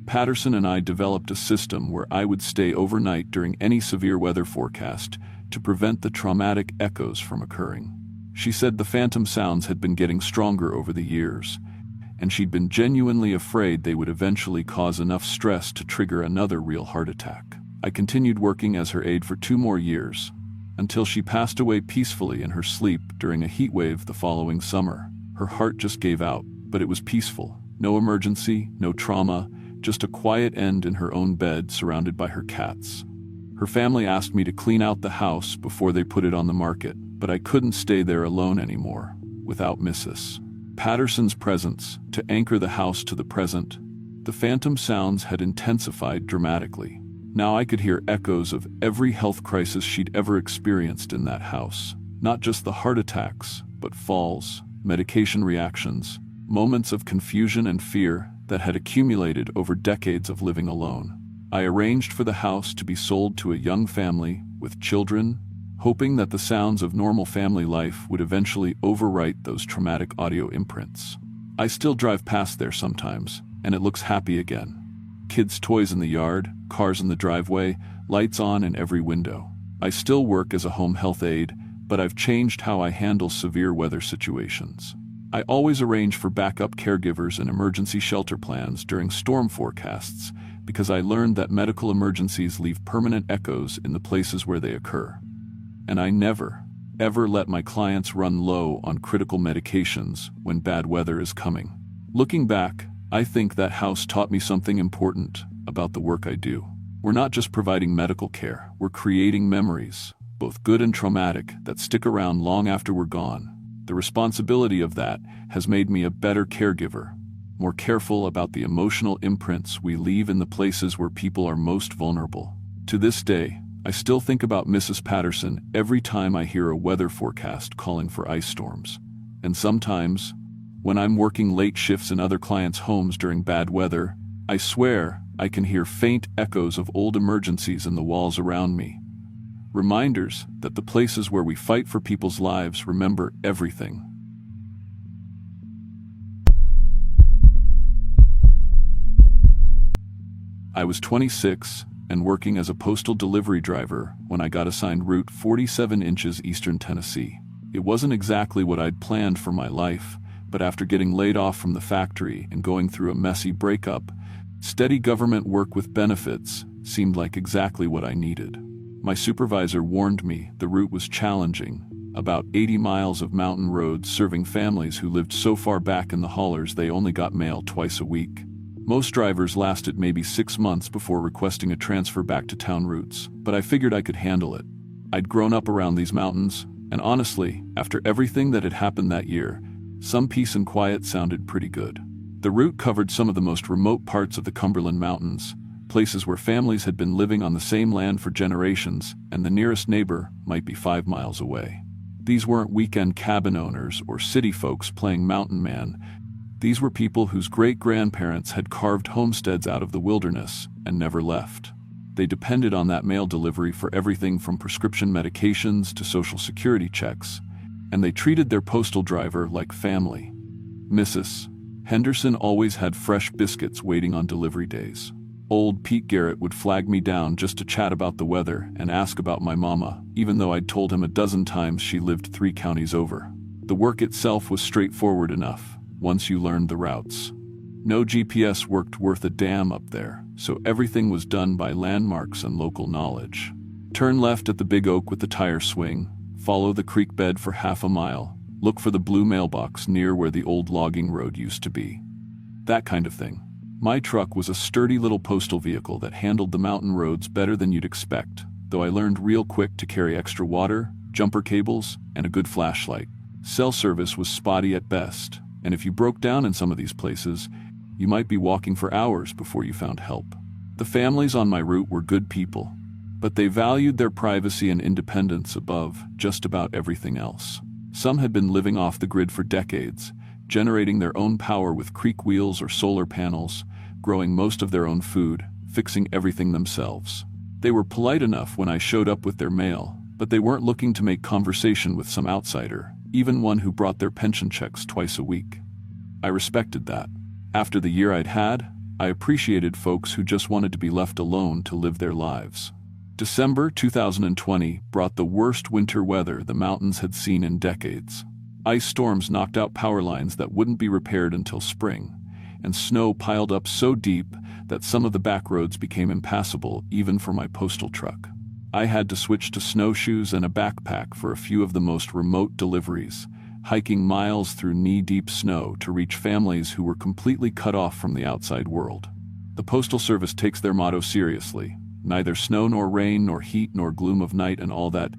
Patterson and I developed a system where I would stay overnight during any severe weather forecast to prevent the traumatic echoes from occurring. She said the phantom sounds had been getting stronger over the years, and she'd been genuinely afraid they would eventually cause enough stress to trigger another real heart attack. I continued working as her aide for 2 more years, until she passed away peacefully in her sleep during a heat wave the following summer. Her heart just gave out, but it was peaceful. No emergency, no trauma, just a quiet end in her own bed surrounded by her cats. Her family asked me to clean out the house before they put it on the market, but I couldn't stay there alone anymore, without Mrs. Patterson's presence to anchor the house to the present. The phantom sounds had intensified dramatically. Now I could hear echoes of every health crisis she'd ever experienced in that house. Not just the heart attacks, but falls, medication reactions, moments of confusion and fear that had accumulated over decades of living alone. I arranged for the house to be sold to a young family with children, hoping that the sounds of normal family life would eventually overwrite those traumatic audio imprints. I still drive past there sometimes, and it looks happy again. Kids' toys in the yard, cars in the driveway, lights on in every window. I still work as a home health aide, but I've changed how I handle severe weather situations. I always arrange for backup caregivers and emergency shelter plans during storm forecasts because I learned that medical emergencies leave permanent echoes in the places where they occur. And I never, ever let my clients run low on critical medications when bad weather is coming. Looking back, I think that house taught me something important about the work I do. We're not just providing medical care, we're creating memories, both good and traumatic, that stick around long after we're gone. The responsibility of that has made me a better caregiver, more careful about the emotional imprints we leave in the places where people are most vulnerable. To this day, I still think about Mrs. Patterson every time I hear a weather forecast calling for ice storms. And sometimes, when I'm working late shifts in other clients' homes during bad weather, I swear I can hear faint echoes of old emergencies in the walls around me. Reminders that the places where we fight for people's lives remember everything. I was 26 and working as a postal delivery driver when I got assigned Route 47 inches Eastern Tennessee. It wasn't exactly what I'd planned for my life, but after getting laid off from the factory and going through a messy breakup, steady government work with benefits seemed like exactly what I needed. My supervisor warned me the route was challenging, about 80 miles of mountain roads serving families who lived so far back in the hollers they only got mail twice a week. Most drivers lasted maybe 6 months before requesting a transfer back to town routes, but I figured I could handle it. I'd grown up around these mountains, and honestly, after everything that had happened that year, some peace and quiet sounded pretty good. The route covered some of the most remote parts of the Cumberland Mountains, places where families had been living on the same land for generations, and the nearest neighbor might be 5 miles away. These weren't weekend cabin owners or city folks playing mountain man. These were people whose great-grandparents had carved homesteads out of the wilderness and never left. They depended on that mail delivery for everything from prescription medications to Social Security checks, and they treated their postal driver like family. Mrs. Henderson always had fresh biscuits waiting on delivery days. Old Pete Garrett would flag me down just to chat about the weather and ask about my mama, even though I'd told him a dozen times she lived 3 counties over. The work itself was straightforward enough, once you learned the routes. No GPS worked worth a damn up there, so everything was done by landmarks and local knowledge. Turn left at the big oak with the tire swing, follow the creek bed for half a mile, look for the blue mailbox near where the old logging road used to be. That kind of thing. My truck was a sturdy little postal vehicle that handled the mountain roads better than you'd expect, though I learned real quick to carry extra water, jumper cables, and a good flashlight. Cell service was spotty at best, And if you broke down in some of these places, you might be walking for hours before you found help. The families on my route were good people, but they valued their privacy and independence above just about everything else. Some had been living off the grid for decades, generating their own power with creek wheels or solar panels, growing most of their own food, fixing everything themselves. They were polite enough when I showed up with their mail, but they weren't looking to make conversation with some outsider, even one who brought their pension checks twice a week. I respected that. After the year I'd had, I appreciated folks who just wanted to be left alone to live their lives. December 2020 brought the worst winter weather the mountains had seen in decades. Ice storms knocked out power lines that wouldn't be repaired until spring, and snow piled up so deep that some of the back roads became impassable even for my postal truck. I had to switch to snowshoes and a backpack for a few of the most remote deliveries, hiking miles through knee-deep snow to reach families who were completely cut off from the outside world. The Postal Service takes their motto seriously: neither snow nor rain nor heat nor gloom of night and all that,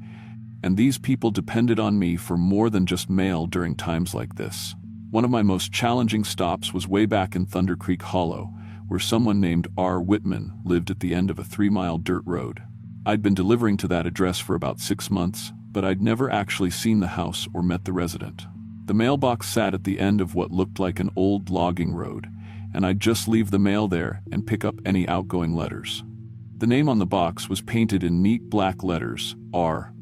and these people depended on me for more than just mail during times like this. One of my most challenging stops was way back in Thunder Creek Hollow, where someone named R. Whitman lived at the end of a 3-mile dirt road. I'd been delivering to that address for about 6 months, but I'd never actually seen the house or met the resident. The mailbox sat at the end of what looked like an old logging road, and I'd just leave the mail there and pick up any outgoing letters. The name on the box was painted in neat black letters: R.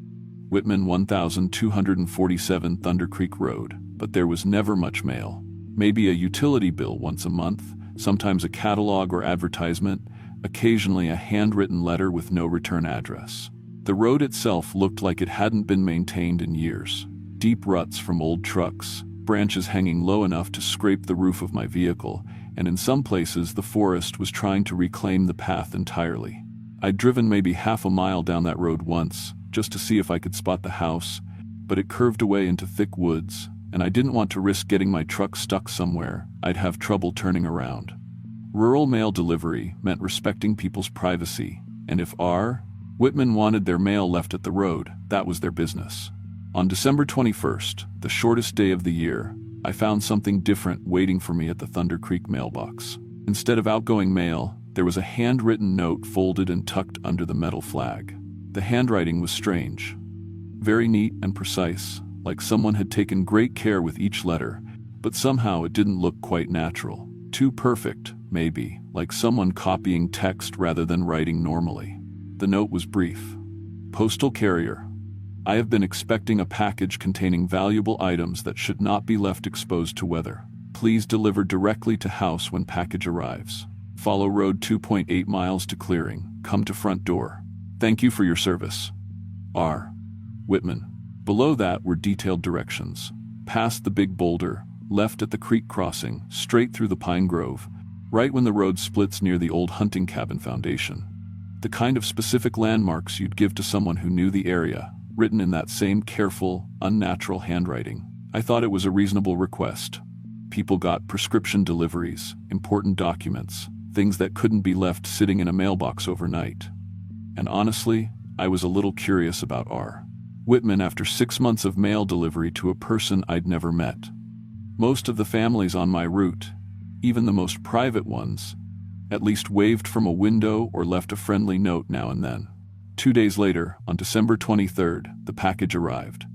Whitman, 1247 Thunder Creek Road, but there was never much mail. Maybe a utility bill once a month, sometimes a catalog or advertisement, occasionally a handwritten letter with no return address. The road itself looked like it hadn't been maintained in years. Deep ruts from old trucks, branches hanging low enough to scrape the roof of my vehicle, and in some places the forest was trying to reclaim the path entirely. I'd driven maybe half a mile down that road once, just to see if I could spot the house, but it curved away into thick woods, and I didn't want to risk getting my truck stuck somewhere I'd have trouble turning around. Rural mail delivery meant respecting people's privacy, and if R. Whitman wanted their mail left at the road, that was their business. On December 21st, the shortest day of the year, I found something different waiting for me at the Thunder Creek mailbox. Instead of outgoing mail, there was a handwritten note folded and tucked under the metal flag. The handwriting was strange, very neat and precise, like someone had taken great care with each letter, but somehow it didn't look quite natural. Too perfect, maybe, like someone copying text rather than writing normally. The note was brief. Postal carrier. I have been expecting a package containing valuable items that should not be left exposed to weather. Please deliver directly to house when package arrives. Follow road 2.8 miles to clearing. Come to front door. Thank you for your service. R. Whitman. Below that were detailed directions. Past the big boulder, left at the creek crossing, straight through the pine grove, right when the road splits near the old hunting cabin foundation. The kind of specific landmarks you'd give to someone who knew the area, written in that same careful, unnatural handwriting. I thought it was a reasonable request. People got prescription deliveries, important documents, things that couldn't be left sitting in a mailbox overnight. And honestly, I was a little curious about R. Whitman after 6 months of mail delivery to a person I'd never met. Most of the families on my route, even the most private ones, at least waved from a window or left a friendly note now and then. 2 days later, on December 23rd, the package arrived.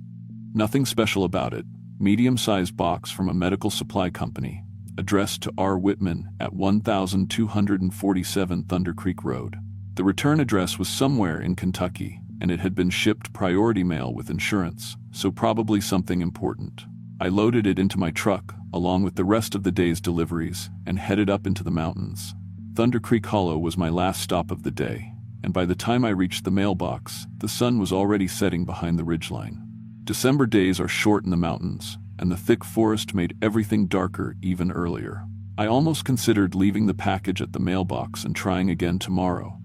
Nothing special about it. Medium-sized box from a medical supply company, addressed to R. Whitman at 1247 Thunder Creek Road. The return address was somewhere in Kentucky, and it had been shipped priority mail with insurance, so probably something important. I loaded it into my truck, along with the rest of the day's deliveries, and headed up into the mountains. Thunder Creek Hollow was my last stop of the day, and by the time I reached the mailbox, the sun was already setting behind the ridgeline. December days are short in the mountains, and the thick forest made everything darker even earlier. I almost considered leaving the package at the mailbox and trying again tomorrow.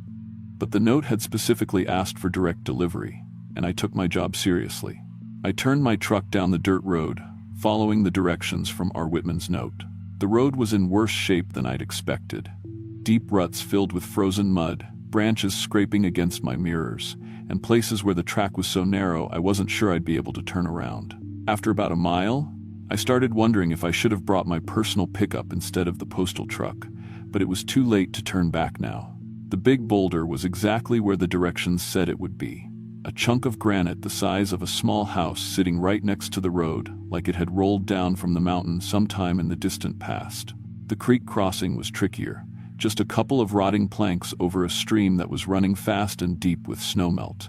But the note had specifically asked for direct delivery, and I took my job seriously. I turned my truck down the dirt road, following the directions from R. Whitman's note. The road was in worse shape than I'd expected. Deep ruts filled with frozen mud, branches scraping against my mirrors, and places where the track was so narrow I wasn't sure I'd be able to turn around. After about a mile, I started wondering if I should have brought my personal pickup instead of the postal truck, but it was too late to turn back now. The big boulder was exactly where the directions said it would be. A chunk of granite the size of a small house sitting right next to the road, like it had rolled down from the mountain sometime in the distant past. The creek crossing was trickier, just a couple of rotting planks over a stream that was running fast and deep with snowmelt.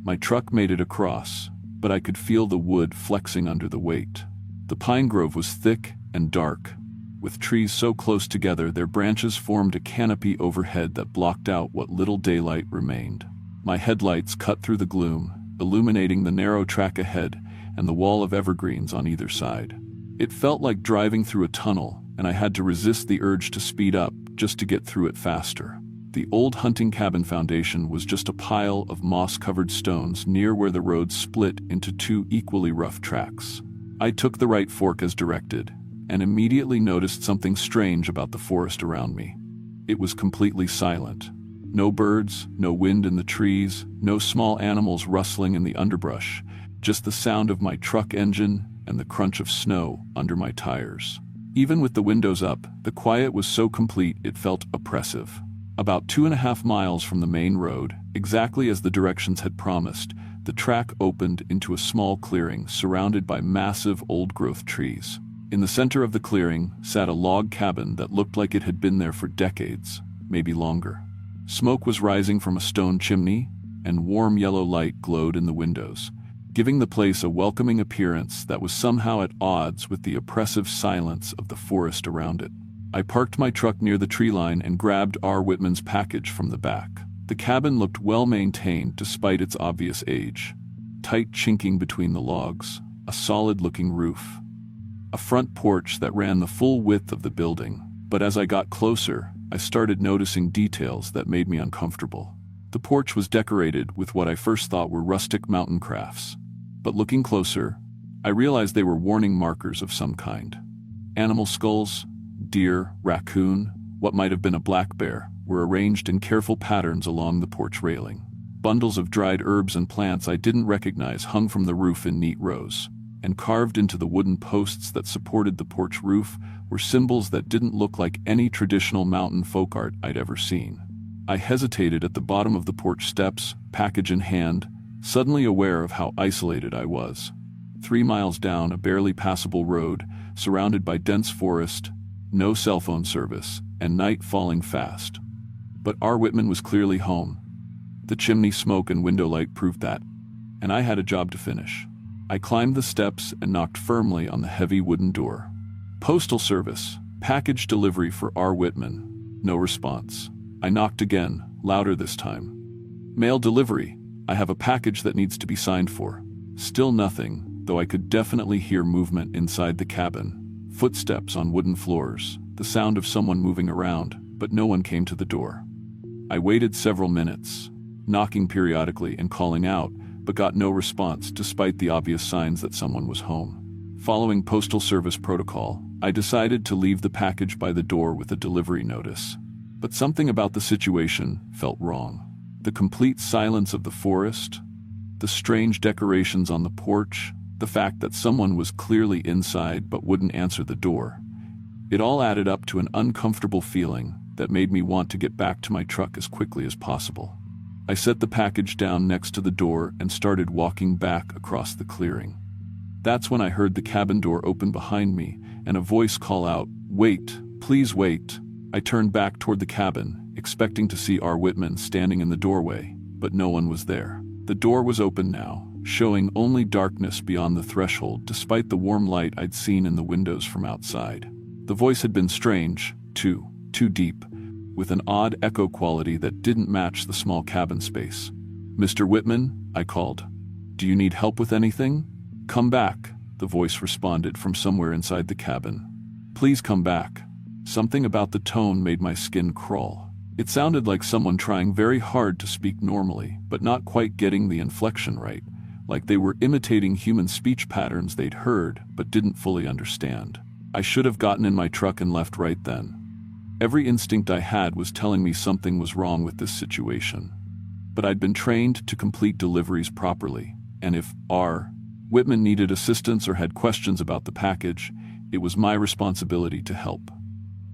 My truck made it across, but I could feel the wood flexing under the weight. The pine grove was thick and dark. With trees so close together, their branches formed a canopy overhead that blocked out what little daylight remained. My headlights cut through the gloom, illuminating the narrow track ahead and the wall of evergreens on either side. It felt like driving through a tunnel, and I had to resist the urge to speed up just to get through it faster. The old hunting cabin foundation was just a pile of moss-covered stones near where the road split into two equally rough tracks. I took the right fork as directed, and immediately noticed something strange about the forest around me. It was completely silent. No birds, no wind in the trees, no small animals rustling in the underbrush, just the sound of my truck engine and the crunch of snow under my tires. Even with the windows up, the quiet was so complete it felt oppressive. About 2.5 miles from the main road, exactly as the directions had promised, the track opened into a small clearing surrounded by massive old-growth trees. In the center of the clearing sat a log cabin that looked like it had been there for decades, maybe longer. Smoke was rising from a stone chimney, and warm yellow light glowed in the windows, giving the place a welcoming appearance that was somehow at odds with the oppressive silence of the forest around it. I parked my truck near the tree line and grabbed R. Whitman's package from the back. The cabin looked well-maintained despite its obvious age. Tight chinking between the logs, a solid-looking roof, a front porch that ran the full width of the building. But as I got closer, I started noticing details that made me uncomfortable. The porch was decorated with what I first thought were rustic mountain crafts, but looking closer, I realized they were warning markers of some kind. Animal skulls, deer, raccoon, what might have been a black bear, were arranged in careful patterns along the porch railing. Bundles of dried herbs and plants I didn't recognize hung from the roof in neat rows, and carved into the wooden posts that supported the porch roof were symbols that didn't look like any traditional mountain folk art I'd ever seen. I hesitated at the bottom of the porch steps, package in hand, suddenly aware of how isolated I was. 3 miles down a barely passable road, surrounded by dense forest, no cell phone service, and night falling fast. But R. Whitman was clearly home. The chimney smoke and window light proved that, and I had a job to finish. I climbed the steps and knocked firmly on the heavy wooden door. Postal service, package delivery for R. Whitman. No response. I knocked again, louder this time. Mail delivery. I have a package that needs to be signed for. Still nothing, though I could definitely hear movement inside the cabin. Footsteps on wooden floors, the sound of someone moving around, but no one came to the door. I waited several minutes, knocking periodically and calling out, but got no response despite the obvious signs that someone was home. Following postal service protocol, I decided to leave the package by the door with a delivery notice. But something about the situation felt wrong. The complete silence of the forest, the strange decorations on the porch, the fact that someone was clearly inside but wouldn't answer the door. It all added up to an uncomfortable feeling that made me want to get back to my truck as quickly as possible. I set the package down next to the door and started walking back across the clearing. That's when I heard the cabin door open behind me and a voice call out, "Wait, please wait." I turned back toward the cabin, expecting to see R. Whitman standing in the doorway, but no one was there. The door was open now, showing only darkness beyond the threshold despite the warm light I'd seen in the windows from outside. The voice had been strange, too deep, with an odd echo quality that didn't match the small cabin space. "Mr. Whitman," I called. "Do you need help with anything?" "Come back," the voice responded from somewhere inside the cabin. "Please come back." Something about the tone made my skin crawl. It sounded like someone trying very hard to speak normally, but not quite getting the inflection right, like they were imitating human speech patterns they'd heard but didn't fully understand. I should have gotten in my truck and left right then. Every instinct I had was telling me something was wrong with this situation. But I'd been trained to complete deliveries properly, and if R. Whitman needed assistance or had questions about the package, it was my responsibility to help.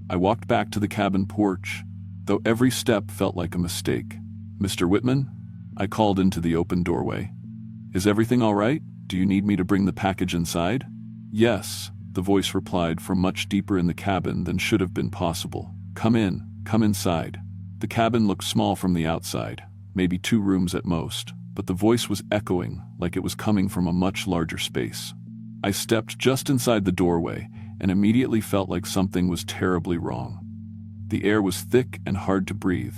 I walked back to the cabin porch, though every step felt like a mistake. "Mr. Whitman?" I called into the open doorway. "Is everything all right? Do you need me to bring the package inside?" "Yes," the voice replied from much deeper in the cabin than should have been possible. "Come in, come inside." The cabin looked small from the outside, maybe 2 rooms at most, but the voice was echoing like it was coming from a much larger space. I stepped just inside the doorway and immediately felt like something was terribly wrong. The air was thick and hard to breathe,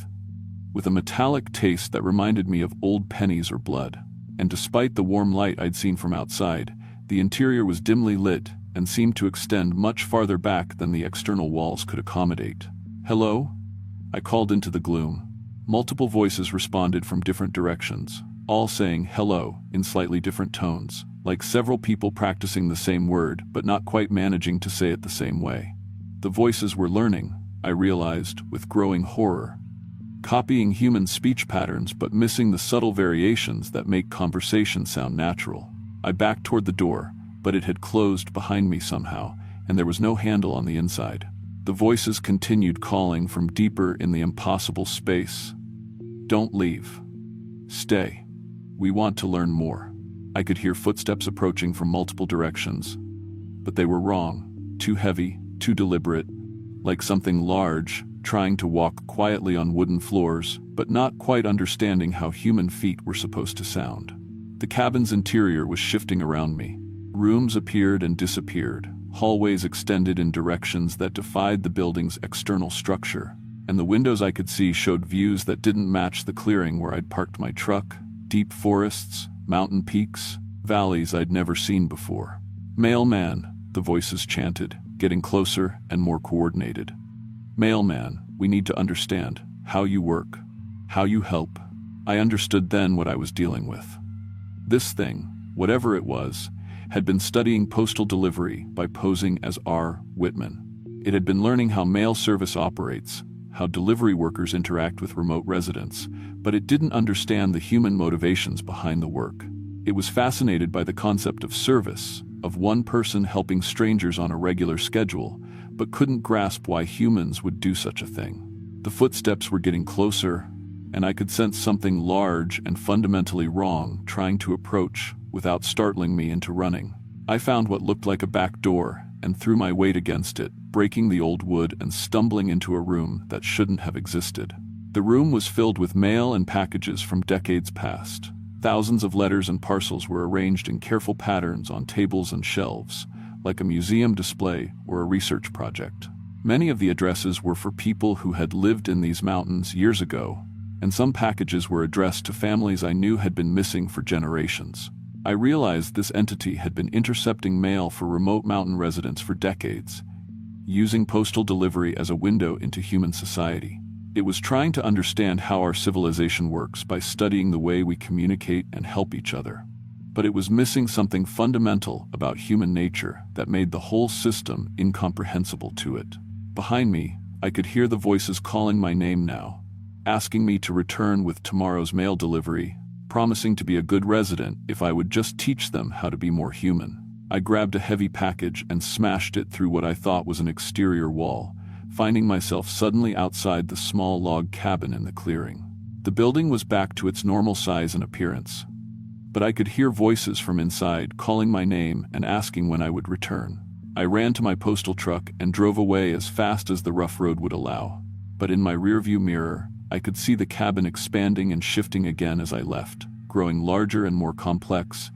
with a metallic taste that reminded me of old pennies or blood. And despite the warm light I'd seen from outside, the interior was dimly lit and seemed to extend much farther back than the external walls could accommodate. "Hello?" I called into the gloom. Multiple voices responded from different directions, all saying hello in slightly different tones, like several people practicing the same word but not quite managing to say it the same way. The voices were learning, I realized, with growing horror. Copying human speech patterns but missing the subtle variations that make conversation sound natural. I backed toward the door, but it had closed behind me somehow, and there was no handle on the inside. The voices continued calling from deeper in the impossible space. "Don't leave. Stay. We want to learn more." I could hear footsteps approaching from multiple directions, but they were wrong, too heavy, too deliberate, like something large, trying to walk quietly on wooden floors, but not quite understanding how human feet were supposed to sound. The cabin's interior was shifting around me. Rooms appeared and disappeared, hallways extended in directions that defied the building's external structure, and the windows I could see showed views that didn't match the clearing where I'd parked my truck. Deep forests, mountain peaks, valleys I'd never seen before. "Mailman," the voices chanted, getting closer and more coordinated. "Mailman, we need to understand how you work, how you help." I understood then what I was dealing with. This thing, whatever it was, had been studying postal delivery by posing as R. Whitman. It had been learning how mail service operates, how delivery workers interact with remote residents, but it didn't understand the human motivations behind the work. It was fascinated by the concept of service, of one person helping strangers on a regular schedule, but couldn't grasp why humans would do such a thing. The footsteps were getting closer, and I could sense something large and fundamentally wrong trying to approach without startling me into running. I found what looked like a back door and threw my weight against it, breaking the old wood and stumbling into a room that shouldn't have existed. The room was filled with mail and packages from decades past. Thousands of letters and parcels were arranged in careful patterns on tables and shelves, like a museum display or a research project. Many of the addresses were for people who had lived in these mountains years ago, and some packages were addressed to families I knew had been missing for generations. I realized this entity had been intercepting mail for remote mountain residents for decades, using postal delivery as a window into human society. It was trying to understand how our civilization works by studying the way we communicate and help each other. But it was missing something fundamental about human nature that made the whole system incomprehensible to it. Behind me, I could hear the voices calling my name now, asking me to return with tomorrow's mail delivery, promising to be a good resident if I would just teach them how to be more human. I grabbed a heavy package and smashed it through what I thought was an exterior wall, finding myself suddenly outside the small log cabin in the clearing. The building was back to its normal size and appearance, but I could hear voices from inside calling my name and asking when I would return. I ran to my postal truck and drove away as fast as the rough road would allow, but in my rearview mirror, I could see the cabin expanding and shifting again as I left, growing larger and more complex,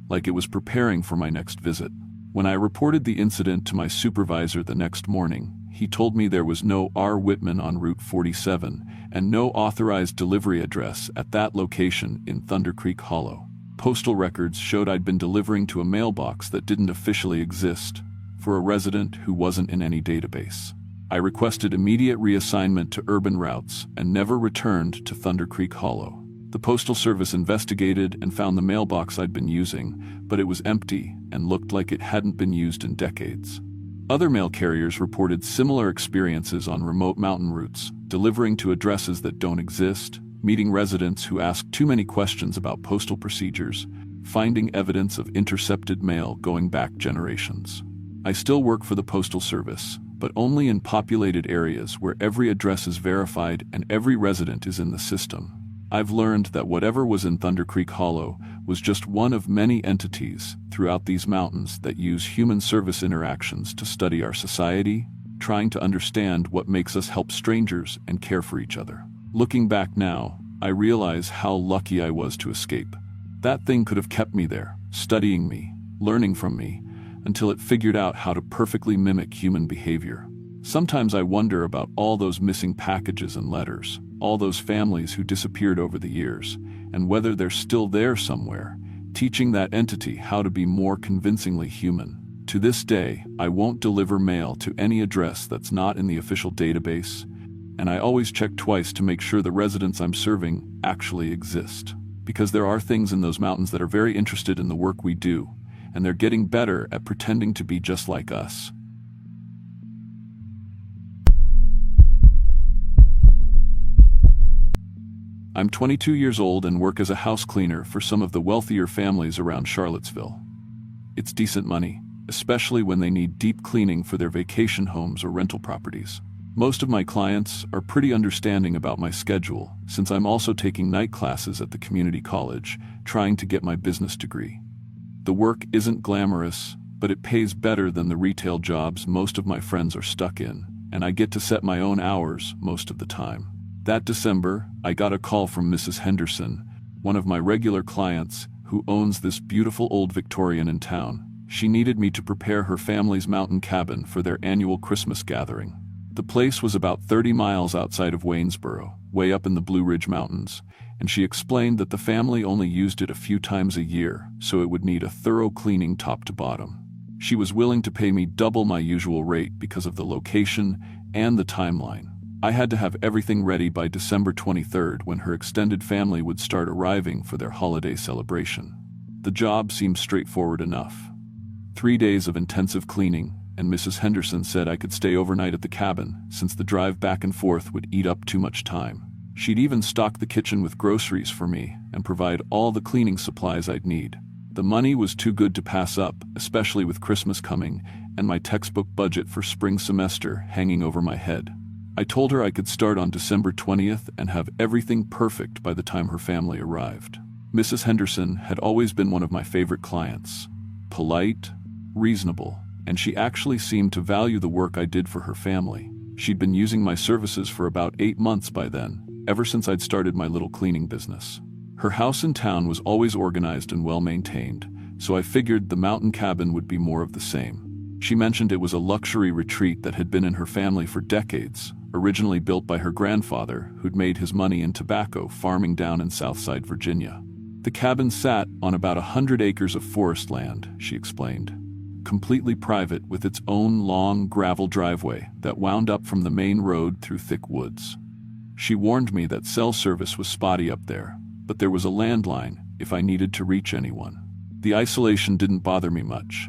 like it was preparing for my next visit. When I reported the incident to my supervisor the next morning, he told me there was no R. Whitman on Route 47 and no authorized delivery address at that location in Thunder Creek Hollow. Postal records showed I'd been delivering to a mailbox that didn't officially exist, for a resident who wasn't in any database. I requested immediate reassignment to urban routes and never returned to Thunder Creek Hollow. The Postal Service investigated and found the mailbox I'd been using, but it was empty and looked like it hadn't been used in decades. Other mail carriers reported similar experiences on remote mountain routes, delivering to addresses that don't exist, meeting residents who ask too many questions about postal procedures, finding evidence of intercepted mail going back generations. I still work for the Postal Service, but only in populated areas where every address is verified and every resident is in the system. I've learned that whatever was in Thunder Creek Hollow was just one of many entities throughout these mountains that use human service interactions to study our society, trying to understand what makes us help strangers and care for each other. Looking back now, I realize how lucky I was to escape. That thing could have kept me there, studying me, learning from me, until it figured out how to perfectly mimic human behavior. Sometimes I wonder about all those missing packages and letters, all those families who disappeared over the years, and whether they're still there somewhere, teaching that entity how to be more convincingly human. To this day, I won't deliver mail to any address that's not in the official database, and I always check twice to make sure the residents I'm serving actually exist. Because there are things in those mountains that are very interested in the work we do, and they're getting better at pretending to be just like us. I'm 22 years old and work as a house cleaner for some of the wealthier families around Charlottesville. It's decent money, especially when they need deep cleaning for their vacation homes or rental properties. Most of my clients are pretty understanding about my schedule, since I'm also taking night classes at the community college, trying to get my business degree. The work isn't glamorous, but it pays better than the retail jobs most of my friends are stuck in, and I get to set my own hours most of the time. That December, I got a call from Mrs. Henderson, one of my regular clients, who owns this beautiful old Victorian in town. She needed me to prepare her family's mountain cabin for their annual Christmas gathering. The place was about 30 miles outside of Waynesboro, way up in the Blue Ridge Mountains, and she explained that the family only used it a few times a year, so it would need a thorough cleaning top to bottom. She was willing to pay me double my usual rate because of the location and the timeline. I had to have everything ready by December 23rd when her extended family would start arriving for their holiday celebration. The job seemed straightforward enough. 3 days of intensive cleaning, and Mrs. Henderson said I could stay overnight at the cabin since the drive back and forth would eat up too much time. She'd even stock the kitchen with groceries for me and provide all the cleaning supplies I'd need. The money was too good to pass up, especially with Christmas coming and my textbook budget for spring semester hanging over my head. I told her I could start on December 20th and have everything perfect by the time her family arrived. Mrs. Henderson had always been one of my favorite clients. Polite, reasonable, and she actually seemed to value the work I did for her family. She'd been using my services for about 8 months by then, ever since I'd started my little cleaning business. Her house in town was always organized and well-maintained, so I figured the mountain cabin would be more of the same. She mentioned it was a luxury retreat that had been in her family for decades, originally built by her grandfather, who'd made his money in tobacco farming down in Southside Virginia. The cabin sat on about 100 acres of forest land, she explained, completely private with its own long gravel driveway that wound up from the main road through thick woods. She warned me that cell service was spotty up there, but there was a landline if I needed to reach anyone. The isolation didn't bother me much.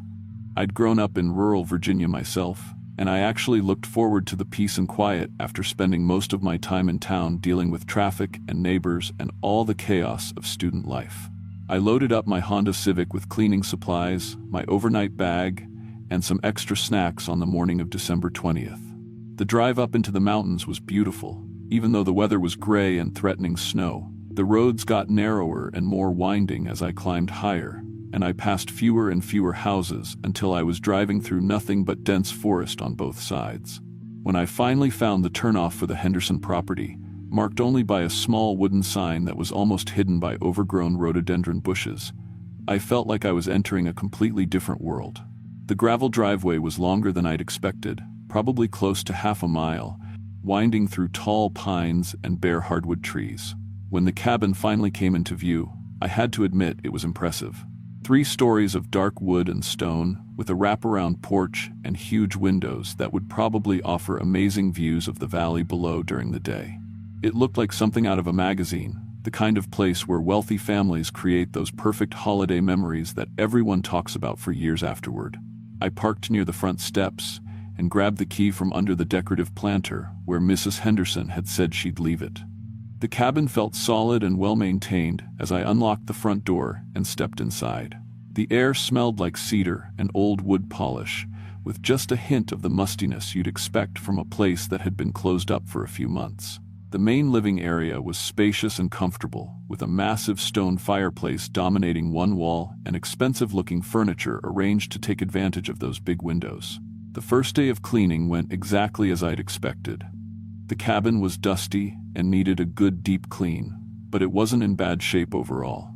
I'd grown up in rural Virginia myself, and I actually looked forward to the peace and quiet after spending most of my time in town dealing with traffic and neighbors and all the chaos of student life. I loaded up my Honda Civic with cleaning supplies, my overnight bag, and some extra snacks on the morning of December 20th. The drive up into the mountains was beautiful, even though the weather was gray and threatening snow. The roads got narrower and more winding as I climbed higher, and I passed fewer and fewer houses until I was driving through nothing but dense forest on both sides. When I finally found the turnoff for the Henderson property, marked only by a small wooden sign that was almost hidden by overgrown rhododendron bushes, I felt like I was entering a completely different world. The gravel driveway was longer than I'd expected, probably close to half a mile, winding through tall pines and bare hardwood trees. When the cabin finally came into view, I had to admit it was impressive. 3 stories of dark wood and stone, with a wraparound porch and huge windows that would probably offer amazing views of the valley below during the day. It looked like something out of a magazine, the kind of place where wealthy families create those perfect holiday memories that everyone talks about for years afterward. I parked near the front steps and grabbed the key from under the decorative planter where Mrs. Henderson had said she'd leave it. The cabin felt solid and well-maintained as I unlocked the front door and stepped inside. The air smelled like cedar and old wood polish, with just a hint of the mustiness you'd expect from a place that had been closed up for a few months. The main living area was spacious and comfortable, with a massive stone fireplace dominating one wall and expensive-looking furniture arranged to take advantage of those big windows. The first day of cleaning went exactly as I'd expected. The cabin was dusty and needed a good deep clean, but it wasn't in bad shape overall.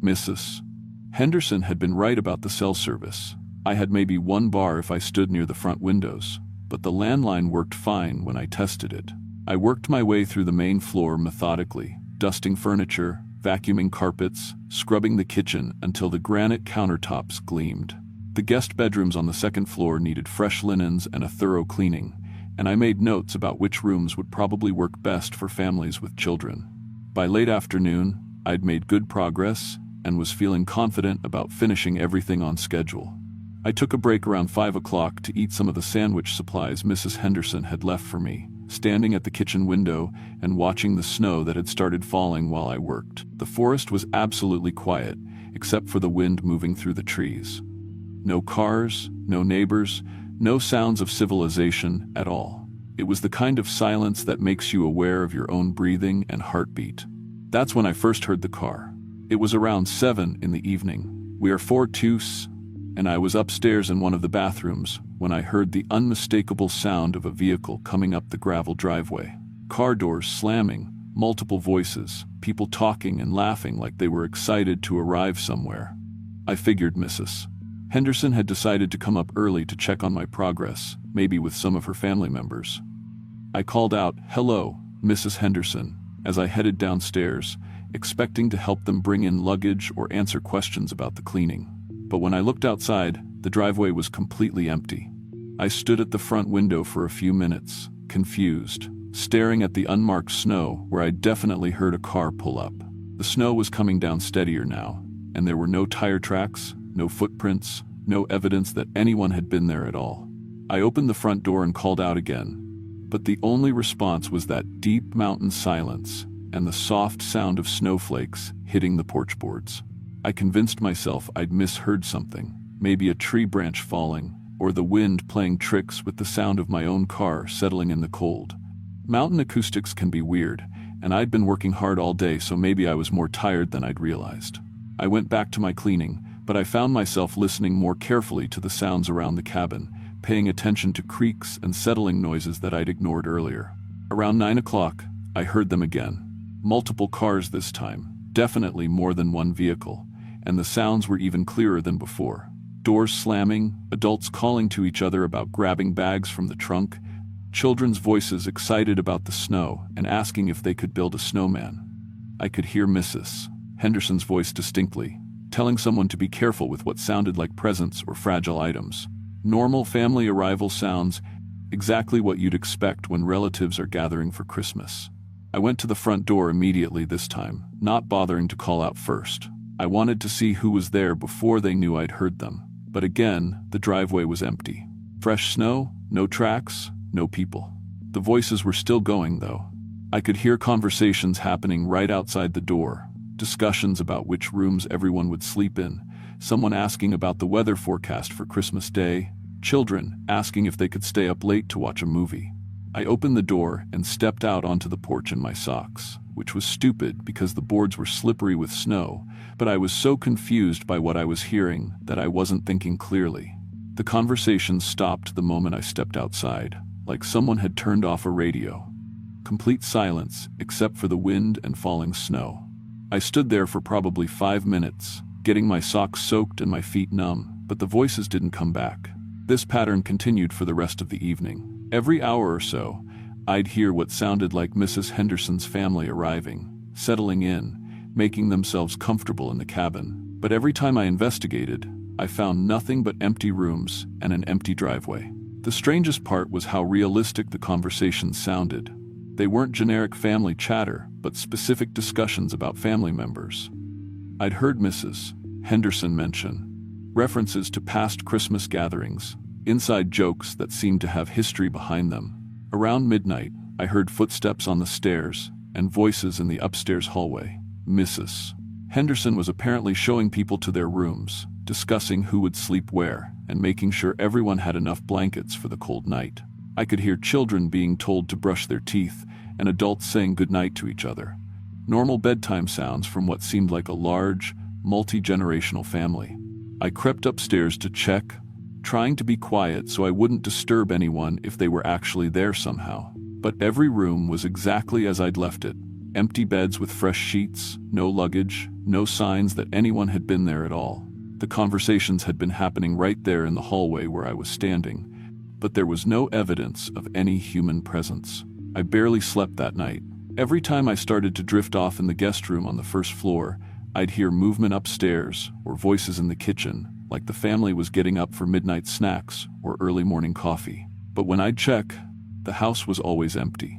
Mrs. Henderson had been right about the cell service. I had maybe one bar if I stood near the front windows, but the landline worked fine when I tested it. I worked my way through the main floor methodically, dusting furniture, vacuuming carpets, scrubbing the kitchen until the granite countertops gleamed. The guest bedrooms on the second floor needed fresh linens and a thorough cleaning, and I made notes about which rooms would probably work best for families with children. By late afternoon, I'd made good progress and was feeling confident about finishing everything on schedule. I took a break around 5 o'clock to eat some of the sandwich supplies Mrs. Henderson had left for me, standing at the kitchen window and watching the snow that had started falling while I worked. The forest was absolutely quiet, except for the wind moving through the trees. No cars, no neighbors, no sounds of civilization at all. It was the kind of silence that makes you aware of your own breathing and heartbeat. That's when I first heard the car. It was around 7 in the evening. We are four tous, and I was upstairs in one of the bathrooms when I heard the unmistakable sound of a vehicle coming up the gravel driveway. Car doors slamming, multiple voices, people talking and laughing like they were excited to arrive somewhere. I figured Mrs. Henderson had decided to come up early to check on my progress, maybe with some of her family members. I called out, "Hello, Mrs. Henderson," as I headed downstairs, expecting to help them bring in luggage or answer questions about the cleaning. But when I looked outside, the driveway was completely empty. I stood at the front window for a few minutes, confused, staring at the unmarked snow where I definitely heard a car pull up. The snow was coming down steadier now, and there were no tire tracks, no footprints, no evidence that anyone had been there at all. I opened the front door and called out again, but the only response was that deep mountain silence and the soft sound of snowflakes hitting the porch boards. I convinced myself I'd misheard something, maybe a tree branch falling, or the wind playing tricks with the sound of my own car settling in the cold. Mountain acoustics can be weird, and I'd been working hard all day, so maybe I was more tired than I'd realized. I went back to my cleaning, but I found myself listening more carefully to the sounds around the cabin, paying attention to creaks and settling noises that I'd ignored earlier. Around 9 o'clock, I heard them again. Multiple cars this time, definitely more than one vehicle, and the sounds were even clearer than before. Doors slamming, adults calling to each other about grabbing bags from the trunk, children's voices excited about the snow and asking if they could build a snowman. I could hear Mrs. Henderson's voice distinctly, telling someone to be careful with what sounded like presents or fragile items. Normal family arrival sounds, exactly what you'd expect when relatives are gathering for Christmas. I went to the front door immediately this time, not bothering to call out first. I wanted to see who was there before they knew I'd heard them. But again, the driveway was empty. Fresh snow, no tracks, no people. The voices were still going, though. I could hear conversations happening right outside the door, discussions about which rooms everyone would sleep in, someone asking about the weather forecast for Christmas Day, children asking if they could stay up late to watch a movie. I opened the door and stepped out onto the porch in my socks, which was stupid because the boards were slippery with snow, but I was so confused by what I was hearing that I wasn't thinking clearly. The conversation stopped the moment I stepped outside, like someone had turned off a radio. Complete silence, except for the wind and falling snow. I stood there for probably 5 minutes, getting my socks soaked and my feet numb, but the voices didn't come back. This pattern continued for the rest of the evening. Every hour or so, I'd hear what sounded like Mrs. Henderson's family arriving, settling in, making themselves comfortable in the cabin. But every time I investigated, I found nothing but empty rooms and an empty driveway. The strangest part was how realistic the conversations sounded. They weren't generic family chatter, but specific discussions about family members. I'd heard Mrs. Henderson mention references to past Christmas gatherings, inside jokes that seemed to have history behind them. Around midnight, I heard footsteps on the stairs, and voices in the upstairs hallway. Mrs. Henderson was apparently showing people to their rooms, discussing who would sleep where, and making sure everyone had enough blankets for the cold night. I could hear children being told to brush their teeth, and adults saying goodnight to each other. Normal bedtime sounds from what seemed like a large, multi-generational family. I crept upstairs to check, trying to be quiet so I wouldn't disturb anyone if they were actually there somehow. But every room was exactly as I'd left it. Empty beds with fresh sheets, no luggage, no signs that anyone had been there at all. The conversations had been happening right there in the hallway where I was standing, but there was no evidence of any human presence. I barely slept that night. Every time I started to drift off in the guest room on the first floor, I'd hear movement upstairs or voices in the kitchen, like the family was getting up for midnight snacks or early morning coffee. But when I'd check, the house was always empty.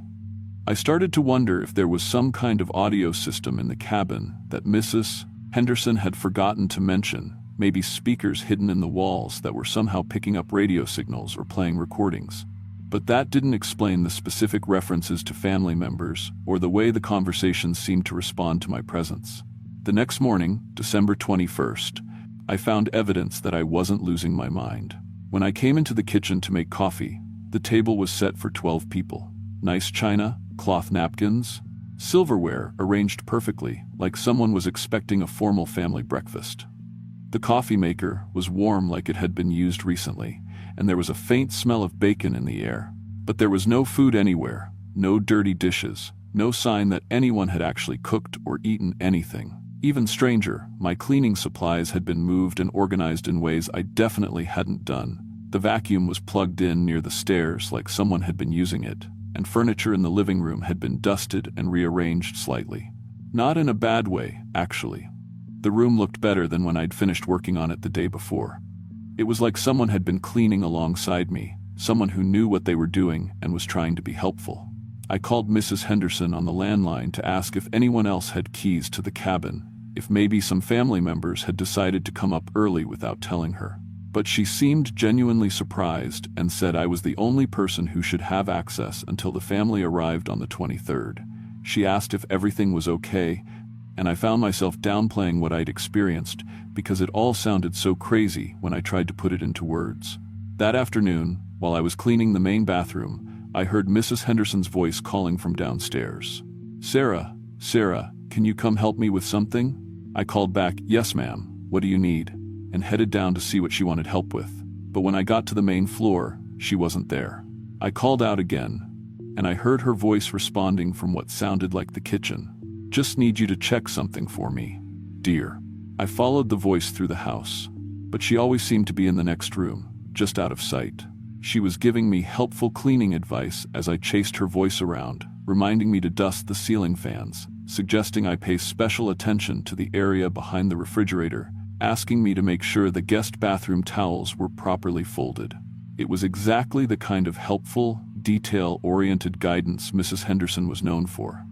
I started to wonder if there was some kind of audio system in the cabin that Mrs. Henderson had forgotten to mention, maybe speakers hidden in the walls that were somehow picking up radio signals or playing recordings. But that didn't explain the specific references to family members or the way the conversations seemed to respond to my presence. The next morning, December 21st, I found evidence that I wasn't losing my mind. When I came into the kitchen to make coffee, the table was set for 12 people. Nice china, cloth napkins, silverware arranged perfectly, like someone was expecting a formal family breakfast. The coffee maker was warm like it had been used recently, and there was a faint smell of bacon in the air. But there was no food anywhere, no dirty dishes, no sign that anyone had actually cooked or eaten anything. Even stranger, my cleaning supplies had been moved and organized in ways I definitely hadn't done. The vacuum was plugged in near the stairs like someone had been using it, and furniture in the living room had been dusted and rearranged slightly. Not in a bad way, actually. The room looked better than when I'd finished working on it the day before. It was like someone had been cleaning alongside me, someone who knew what they were doing and was trying to be helpful. I called Mrs. Henderson on the landline to ask if anyone else had keys to the cabin, if maybe some family members had decided to come up early without telling her. But she seemed genuinely surprised and said I was the only person who should have access until the family arrived on the 23rd. She asked if everything was okay, and I found myself downplaying what I'd experienced because it all sounded so crazy when I tried to put it into words. That afternoon, while I was cleaning the main bathroom, I heard Mrs. Henderson's voice calling from downstairs. Sarah, can you come help me with something?" I called back, "Yes, ma'am, what do you need?" and headed down to see what she wanted help with. But when I got to the main floor, she wasn't there. I called out again, and I heard her voice responding from what sounded like the kitchen. "Just need you to check something for me, dear." I followed the voice through the house, but she always seemed to be in the next room, just out of sight. She was giving me helpful cleaning advice as I chased her voice around, reminding me to dust the ceiling fans, suggesting I pay special attention to the area behind the refrigerator, asking me to make sure the guest bathroom towels were properly folded. It was exactly the kind of helpful, detail-oriented guidance Mrs. Henderson was known for.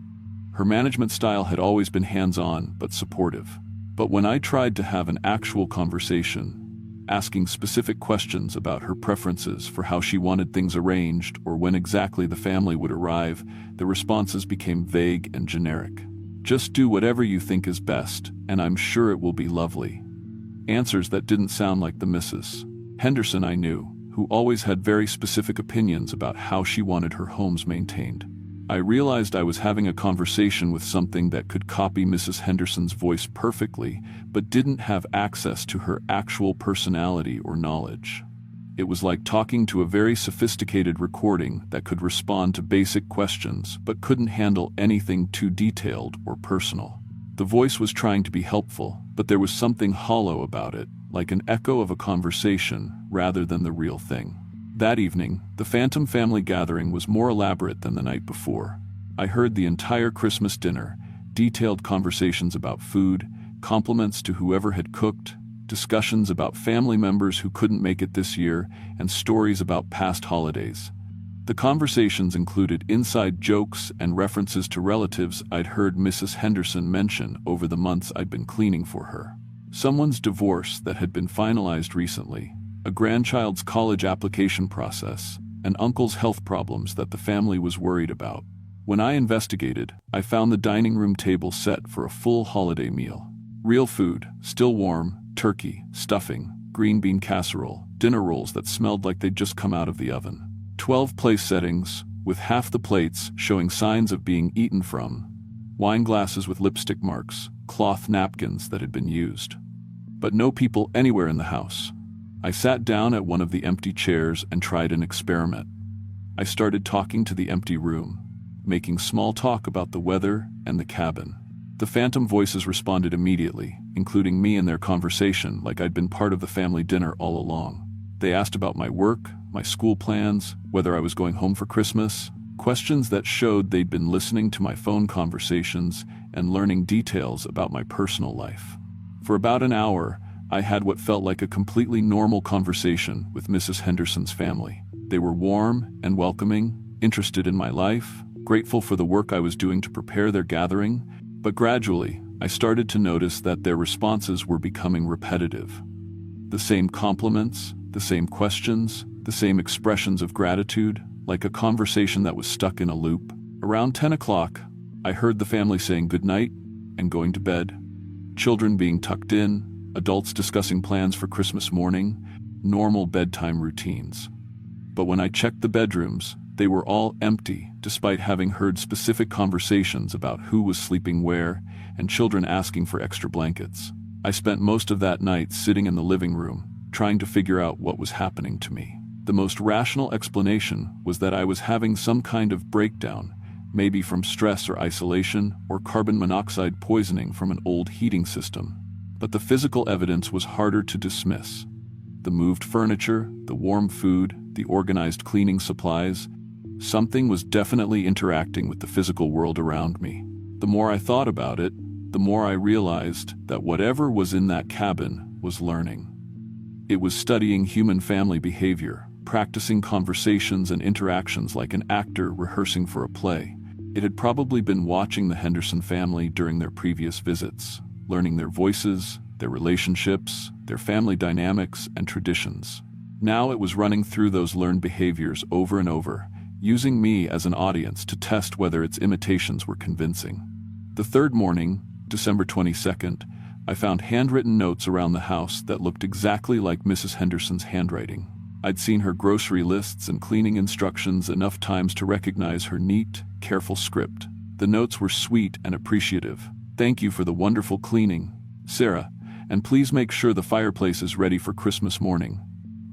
Her management style had always been hands-on but supportive. But when I tried to have an actual conversation, asking specific questions about her preferences for how she wanted things arranged or when exactly the family would arrive, the responses became vague and generic. "Just do whatever you think is best, and I'm sure it will be lovely." Answers that didn't sound like the Mrs. Henderson I knew, who always had very specific opinions about how she wanted her homes maintained. I realized I was having a conversation with something that could copy Mrs. Henderson's voice perfectly, but didn't have access to her actual personality or knowledge. It was like talking to a very sophisticated recording that could respond to basic questions but couldn't handle anything too detailed or personal. The voice was trying to be helpful, but there was something hollow about it, like an echo of a conversation rather than the real thing. That evening, the Phantom family gathering was more elaborate than the night before. I heard the entire Christmas dinner, detailed conversations about food, compliments to whoever had cooked, discussions about family members who couldn't make it this year, and stories about past holidays. The conversations included inside jokes and references to relatives I'd heard Mrs. Henderson mention over the months I'd been cleaning for her. Someone's divorce that had been finalized recently, a grandchild's college application process, and uncle's health problems that the family was worried about. When I investigated, I found the dining room table set for a full holiday meal. Real food, still warm, turkey, stuffing, green bean casserole, dinner rolls that smelled like they'd just come out of the oven. 12 place settings, with half the plates showing signs of being eaten from, wine glasses with lipstick marks, cloth napkins that had been used. But no people anywhere in the house. I sat down at one of the empty chairs and tried an experiment. I started talking to the empty room, making small talk about the weather and the cabin. The phantom voices responded immediately, including me in their conversation like I'd been part of the family dinner all along. They asked about my work, my school plans, whether I was going home for Christmas, questions that showed they'd been listening to my phone conversations and learning details about my personal life. For about an hour, I had what felt like a completely normal conversation with Mrs. Henderson's family. They were warm and welcoming, interested in my life, grateful for the work I was doing to prepare their gathering, but gradually, I started to notice that their responses were becoming repetitive. The same compliments, the same questions, the same expressions of gratitude, like a conversation that was stuck in a loop. Around 10 o'clock, I heard the family saying goodnight and going to bed, children being tucked in, adults discussing plans for Christmas morning, normal bedtime routines. But when I checked the bedrooms, they were all empty, despite having heard specific conversations about who was sleeping where and children asking for extra blankets. I spent most of that night sitting in the living room, trying to figure out what was happening to me. The most rational explanation was that I was having some kind of breakdown, maybe from stress or isolation or carbon monoxide poisoning from an old heating system. But the physical evidence was harder to dismiss. The moved furniture, the warm food, the organized cleaning supplies, something was definitely interacting with the physical world around me. The more I thought about it, the more I realized that whatever was in that cabin was learning. It was studying human family behavior, practicing conversations and interactions like an actor rehearsing for a play. It had probably been watching the Henderson family during their previous visits, learning their voices, their relationships, their family dynamics and traditions. Now it was running through those learned behaviors over and over, using me as an audience to test whether its imitations were convincing. The third morning, December 22nd, I found handwritten notes around the house that looked exactly like Mrs. Henderson's handwriting. I'd seen her grocery lists and cleaning instructions enough times to recognize her neat, careful script. The notes were sweet and appreciative. "Thank you for the wonderful cleaning, Sarah, and please make sure the fireplace is ready for Christmas morning.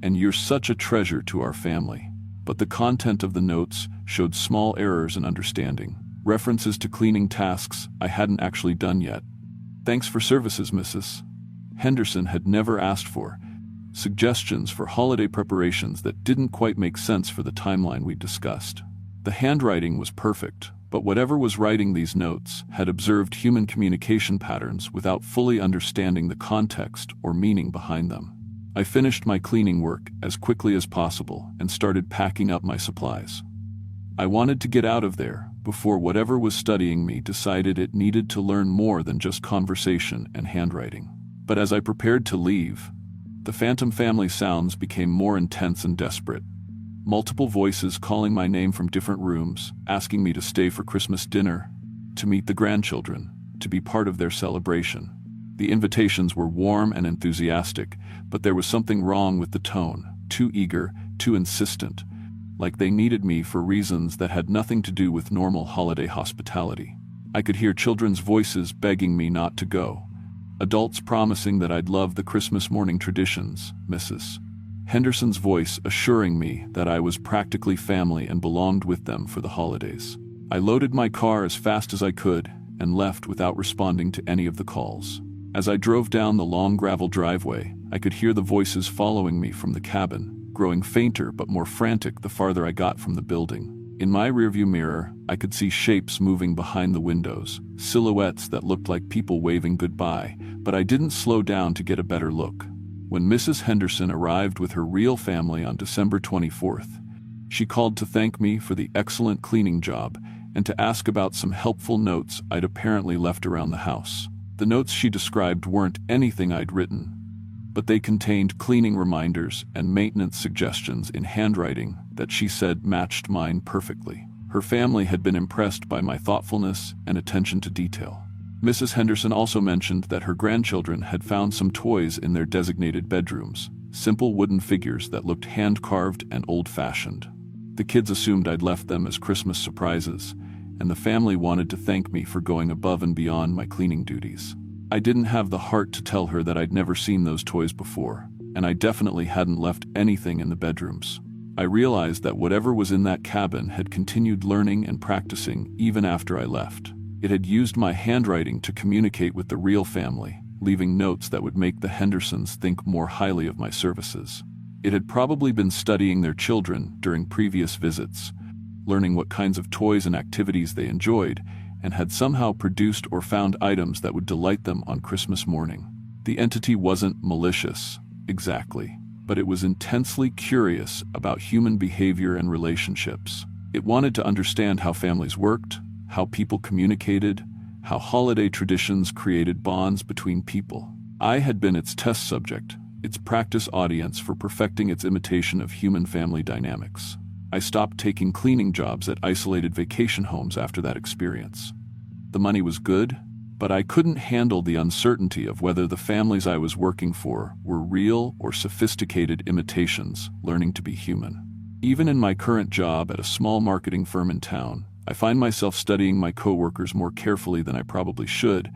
And you're such a treasure to our family." But the content of the notes showed small errors in understanding, references to cleaning tasks I hadn't actually done yet. "Thanks for services, Mrs. Henderson" had never asked for, suggestions for holiday preparations that didn't quite make sense for the timeline we discussed. The handwriting was perfect, but whatever was writing these notes had observed human communication patterns without fully understanding the context or meaning behind them. I finished my cleaning work as quickly as possible and started packing up my supplies. I wanted to get out of there before whatever was studying me decided it needed to learn more than just conversation and handwriting. But as I prepared to leave, the phantom family sounds became more intense and desperate. Multiple voices calling my name from different rooms, asking me to stay for Christmas dinner, to meet the grandchildren, to be part of their celebration. The invitations were warm and enthusiastic, but there was something wrong with the tone, too eager, too insistent, like they needed me for reasons that had nothing to do with normal holiday hospitality. I could hear children's voices begging me not to go, adults promising that I'd love the Christmas morning traditions, Mrs. Henderson's voice assuring me that I was practically family and belonged with them for the holidays. I loaded my car as fast as I could and left without responding to any of the calls. As I drove down the long gravel driveway, I could hear the voices following me from the cabin, growing fainter but more frantic the farther I got from the building. In my rearview mirror, I could see shapes moving behind the windows, silhouettes that looked like people waving goodbye, but I didn't slow down to get a better look. When Mrs. Henderson arrived with her real family on December 24th, she called to thank me for the excellent cleaning job and to ask about some helpful notes I'd apparently left around the house. The notes she described weren't anything I'd written, but they contained cleaning reminders and maintenance suggestions in handwriting that she said matched mine perfectly. Her family had been impressed by my thoughtfulness and attention to detail. Mrs. Henderson also mentioned that her grandchildren had found some toys in their designated bedrooms, simple wooden figures that looked hand-carved and old-fashioned. The kids assumed I'd left them as Christmas surprises, and the family wanted to thank me for going above and beyond my cleaning duties. I didn't have the heart to tell her that I'd never seen those toys before, and I definitely hadn't left anything in the bedrooms. I realized that whatever was in that cabin had continued learning and practicing even after I left. It had used my handwriting to communicate with the real family, leaving notes that would make the Hendersons think more highly of my services. It had probably been studying their children during previous visits, learning what kinds of toys and activities they enjoyed, and had somehow produced or found items that would delight them on Christmas morning. The entity wasn't malicious, exactly, but it was intensely curious about human behavior and relationships. It wanted to understand how families worked, how people communicated, how holiday traditions created bonds between people. I had been its test subject, its practice audience for perfecting its imitation of human family dynamics. I stopped taking cleaning jobs at isolated vacation homes after that experience. The money was good, but I couldn't handle the uncertainty of whether the families I was working for were real or sophisticated imitations, learning to be human. Even in my current job at a small marketing firm in town, I find myself studying my coworkers more carefully than I probably should,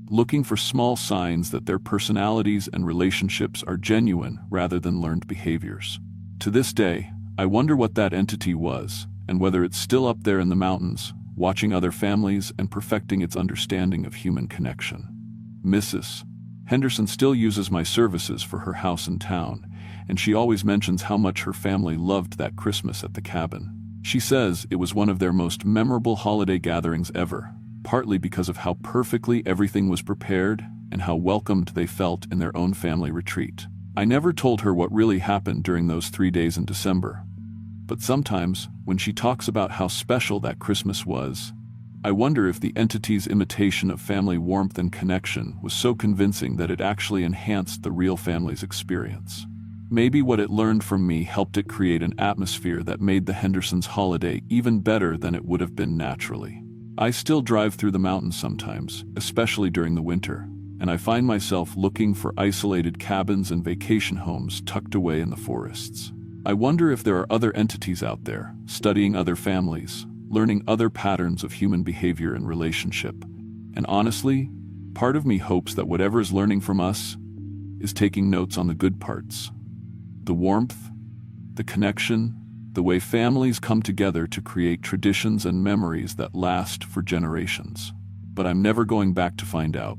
looking for small signs that their personalities and relationships are genuine rather than learned behaviors. To this day, I wonder what that entity was, and whether it's still up there in the mountains, watching other families and perfecting its understanding of human connection. Mrs. Henderson still uses my services for her house in town, and she always mentions how much her family loved that Christmas at the cabin. She says it was one of their most memorable holiday gatherings ever, partly because of how perfectly everything was prepared and how welcomed they felt in their own family retreat. I never told her what really happened during those 3 days in December, but sometimes, when she talks about how special that Christmas was, I wonder if the entity's imitation of family warmth and connection was so convincing that it actually enhanced the real family's experience. Maybe what it learned from me helped it create an atmosphere that made the Hendersons' holiday even better than it would have been naturally. I still drive through the mountains sometimes, especially during the winter, and I find myself looking for isolated cabins and vacation homes tucked away in the forests. I wonder if there are other entities out there, studying other families, learning other patterns of human behavior and relationship. And honestly, part of me hopes that whatever is learning from us is taking notes on the good parts. The warmth, the connection, the way families come together to create traditions and memories that last for generations. But I'm never going back to find out.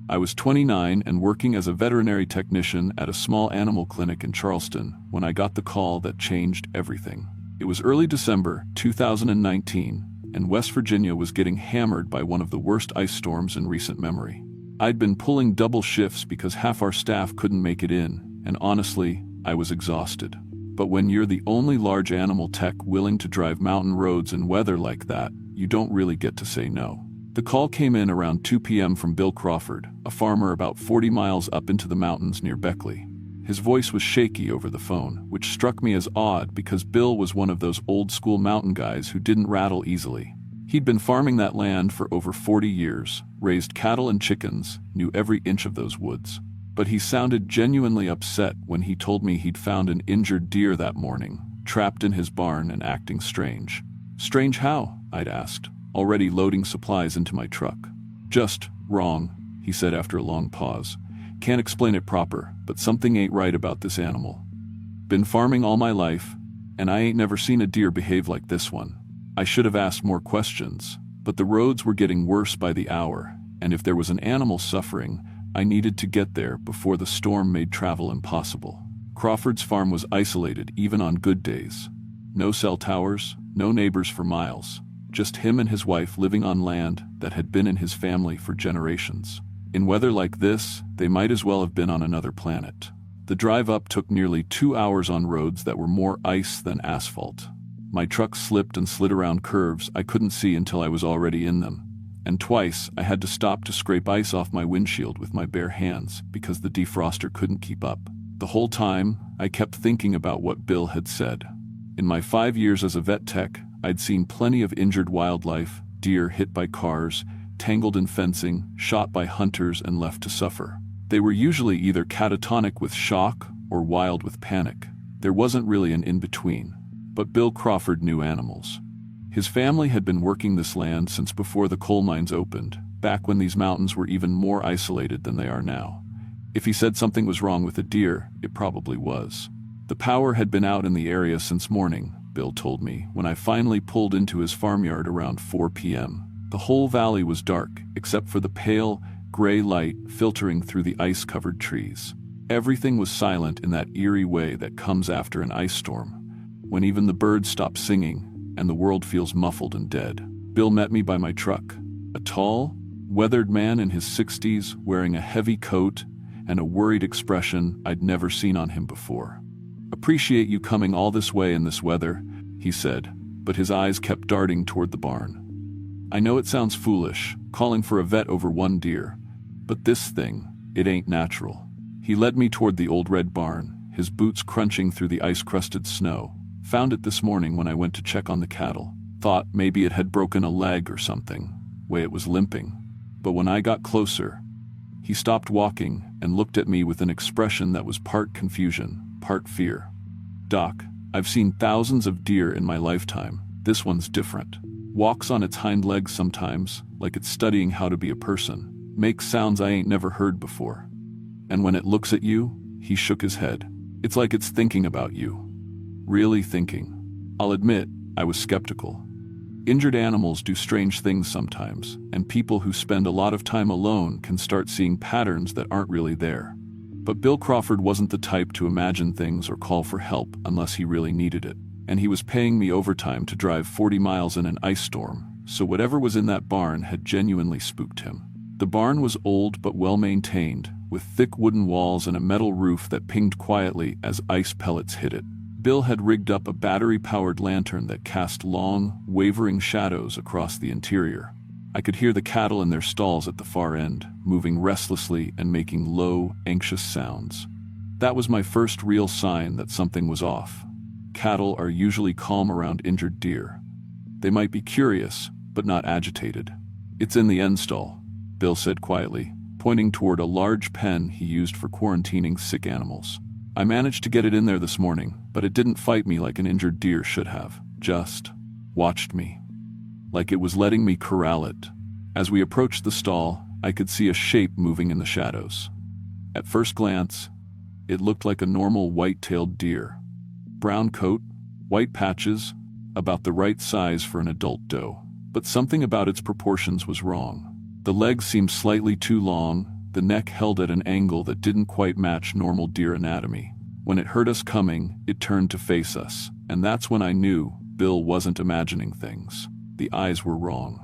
I was 29 and working as a veterinary technician at a small animal clinic in Charleston when I got the call that changed everything. It was early December 2019, and West Virginia was getting hammered by one of the worst ice storms in recent memory. I'd been pulling double shifts because half our staff couldn't make it in, and honestly, I was exhausted. But when you're the only large animal tech willing to drive mountain roads in weather like that, you don't really get to say no. The call came in around 2 p.m. from Bill Crawford, a farmer about 40 miles up into the mountains near Beckley. His voice was shaky over the phone, which struck me as odd because Bill was one of those old-school mountain guys who didn't rattle easily. He'd been farming that land for over 40 years, raised cattle and chickens, knew every inch of those woods. But he sounded genuinely upset when he told me he'd found an injured deer that morning, trapped in his barn and acting strange. Strange how? I'd asked, already loading supplies into my truck. Just wrong, he said after a long pause. Can't explain it proper, but something ain't right about this animal. Been farming all my life, and I ain't never seen a deer behave like this one. I should have asked more questions, but the roads were getting worse by the hour, and if there was an animal suffering, I needed to get there before the storm made travel impossible. Crawford's farm was isolated even on good days. No cell towers, no neighbors for miles, just him and his wife living on land that had been in his family for generations. In weather like this, they might as well have been on another planet. The drive up took nearly 2 hours on roads that were more ice than asphalt. My truck slipped and slid around curves I couldn't see until I was already in them. And twice, I had to stop to scrape ice off my windshield with my bare hands because the defroster couldn't keep up. The whole time, I kept thinking about what Bill had said. In my 5 years as a vet tech, I'd seen plenty of injured wildlife, deer hit by cars, tangled in fencing, shot by hunters and left to suffer. They were usually either catatonic with shock or wild with panic. There wasn't really an in-between. But Bill Crawford knew animals. His family had been working this land since before the coal mines opened, back when these mountains were even more isolated than they are now. If he said something was wrong with a deer, it probably was. The power had been out in the area since morning, Bill told me, when I finally pulled into his farmyard around 4 p.m. The whole valley was dark, except for the pale, gray light filtering through the ice-covered trees. Everything was silent in that eerie way that comes after an ice storm, when even the birds stop singing and the world feels muffled and dead. Bill met me by my truck, a tall, weathered man in his 60s wearing a heavy coat and a worried expression I'd never seen on him before. "Appreciate you coming all this way in this weather," he said, but his eyes kept darting toward the barn. "I know it sounds foolish, calling for a vet over one deer, but this thing, it ain't natural." He led me toward the old red barn, his boots crunching through the ice-crusted snow. "Found it this morning when I went to check on the cattle. Thought maybe it had broken a leg or something, way it was limping. But when I got closer..." He stopped walking and looked at me with an expression that was part confusion, part fear. "Doc, I've seen thousands of deer in my lifetime. This one's different. Walks on its hind legs sometimes, like it's studying how to be a person. Makes sounds I ain't never heard before. And when it looks at you," he shook his head, "it's like it's thinking about you. Really thinking." I'll admit, I was skeptical. Injured animals do strange things sometimes, and people who spend a lot of time alone can start seeing patterns that aren't really there. But Bill Crawford wasn't the type to imagine things or call for help unless he really needed it. And he was paying me overtime to drive 40 miles in an ice storm, so whatever was in that barn had genuinely spooked him. The barn was old but well-maintained, with thick wooden walls and a metal roof that pinged quietly as ice pellets hit it. Bill had rigged up a battery-powered lantern that cast long, wavering shadows across the interior. I could hear the cattle in their stalls at the far end, moving restlessly and making low, anxious sounds. That was my first real sign that something was off. Cattle are usually calm around injured deer. They might be curious, but not agitated. "It's in the end stall," Bill said quietly, pointing toward a large pen he used for quarantining sick animals. "I managed to get it in there this morning, but it didn't fight me like an injured deer should have. Just watched me. Like it was letting me corral it." As we approached the stall, I could see a shape moving in the shadows. At first glance, it looked like a normal white-tailed deer. Brown coat, white patches, about the right size for an adult doe. But something about its proportions was wrong. The legs seemed slightly too long, the neck held at an angle that didn't quite match normal deer anatomy. When it heard us coming, it turned to face us, and that's when I knew Bill wasn't imagining things. The eyes were wrong.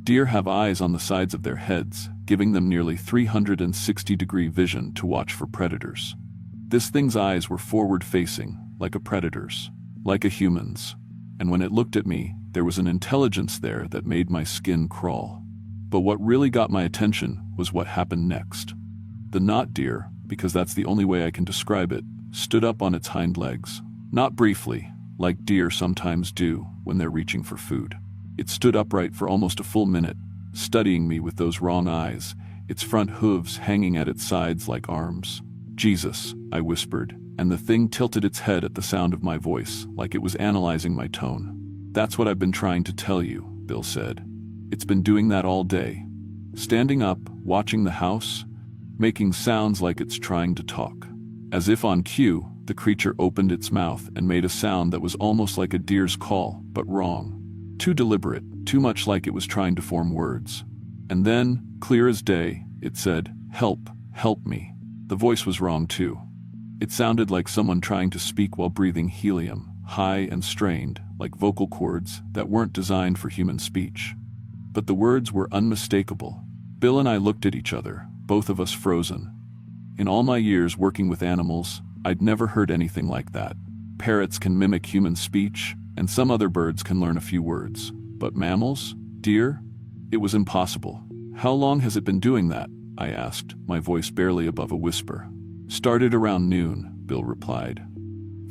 Deer have eyes on the sides of their heads, giving them nearly 360-degree vision to watch for predators. This thing's eyes were forward-facing, like a predator's, like a human's. And when it looked at me, there was an intelligence there that made my skin crawl. But what really got my attention was what happened next. The not deer, because that's the only way I can describe it, stood up on its hind legs. Not briefly, like deer sometimes do when they're reaching for food. It stood upright for almost a full minute, studying me with those wrong eyes, its front hooves hanging at its sides like arms. "Jesus," I whispered, and the thing tilted its head at the sound of my voice, like it was analyzing my tone. "That's what I've been trying to tell you," Bill said. "It's been doing that all day. Standing up, watching the house, making sounds like it's trying to talk." As if on cue, the creature opened its mouth and made a sound that was almost like a deer's call, but wrong. Too deliberate, too much like it was trying to form words. And then, clear as day, it said, "Help, help me." The voice was wrong too. It sounded like someone trying to speak while breathing helium, high and strained, like vocal cords that weren't designed for human speech. But the words were unmistakable. Bill and I looked at each other, both of us frozen. In all my years working with animals, I'd never heard anything like that. Parrots can mimic human speech, and some other birds can learn a few words. But mammals? Deer? It was impossible. "How long has it been doing that?" I asked, my voice barely above a whisper. Started around noon, Bill replied.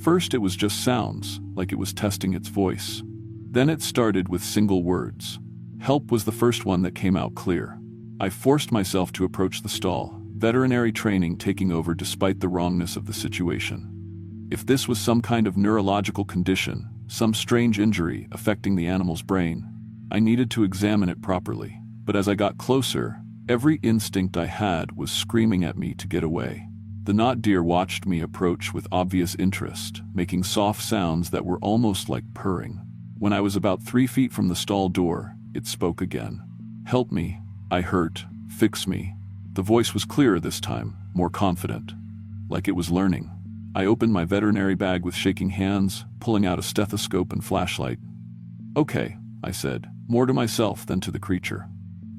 First it was just sounds, like it was testing its voice. Then it started with single words. Help was the first one that came out clear. I forced myself to approach the stall, veterinary training taking over despite the wrongness of the situation. If this was some kind of neurological condition, some strange injury affecting the animal's brain, I needed to examine it properly. But as I got closer, every instinct I had was screaming at me to get away. The knot deer watched me approach with obvious interest, making soft sounds that were almost like purring. When I was about 3 feet from the stall door, it spoke again. Help me, I hurt, fix me. The voice was clearer this time, more confident, like it was learning. I opened my veterinary bag with shaking hands, pulling out a stethoscope and flashlight. Okay, I said, more to myself than to the creature.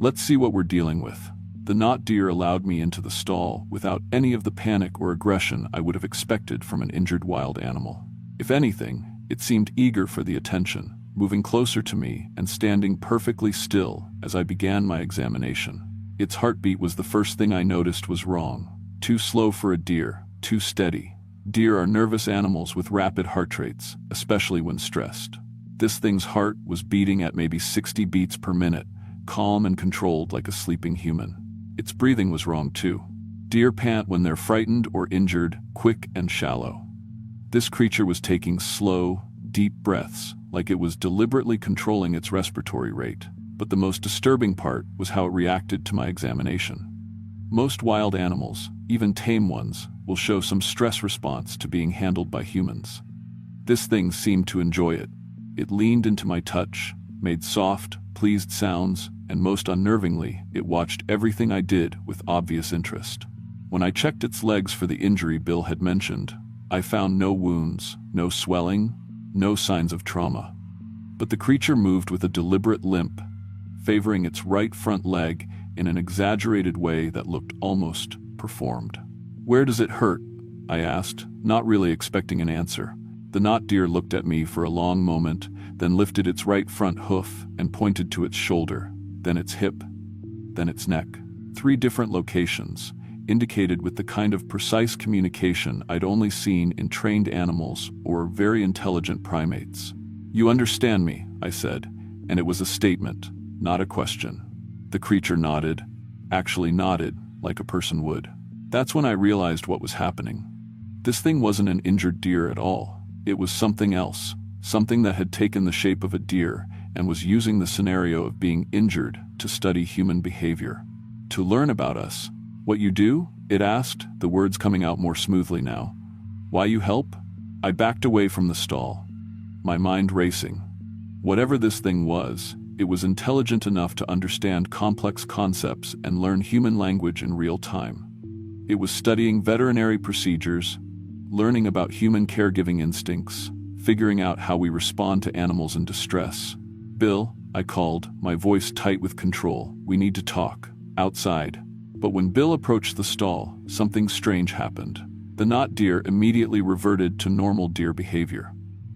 Let's see what we're dealing with. The knot deer allowed me into the stall without any of the panic or aggression I would have expected from an injured wild animal. If anything, it seemed eager for the attention, moving closer to me and standing perfectly still as I began my examination. Its heartbeat was the first thing I noticed was wrong. Too slow for a deer, too steady. Deer are nervous animals with rapid heart rates, especially when stressed. This thing's heart was beating at maybe 60 beats per minute, calm and controlled like a sleeping human. Its breathing was wrong too. Deer pant when they're frightened or injured, quick and shallow. This creature was taking slow, deep breaths, like it was deliberately controlling its respiratory rate. But the most disturbing part was how it reacted to my examination. Most wild animals, even tame ones, will show some stress response to being handled by humans. This thing seemed to enjoy it. It leaned into my touch, made soft, pleased sounds, and most unnervingly, it watched everything I did with obvious interest. When I checked its legs for the injury Bill had mentioned, I found no wounds, no swelling, no signs of trauma. But the creature moved with a deliberate limp, favoring its right front leg in an exaggerated way that looked almost performed. Where does it hurt? I asked, not really expecting an answer. The knot deer looked at me for a long moment, then lifted its right front hoof and pointed to its shoulder, then its hip, then its neck. 3 different locations, indicated with the kind of precise communication I'd only seen in trained animals or very intelligent primates. You understand me, I said, and it was a statement, not a question. The creature nodded, actually nodded like a person would. That's when I realized what was happening. This thing wasn't an injured deer at all. It was something else, something that had taken the shape of a deer and was using the scenario of being injured to study human behavior. To learn about us. What you do? It asked, the words coming out more smoothly now. Why you help? I backed away from the stall, my mind racing. Whatever this thing was, it was intelligent enough to understand complex concepts and learn human language in real time. It was studying veterinary procedures, learning about human caregiving instincts, figuring out how we respond to animals in distress. Bill, I called, my voice tight with control. We need to talk. Outside. But when Bill approached the stall, something strange happened. The knot deer immediately reverted to normal deer behavior.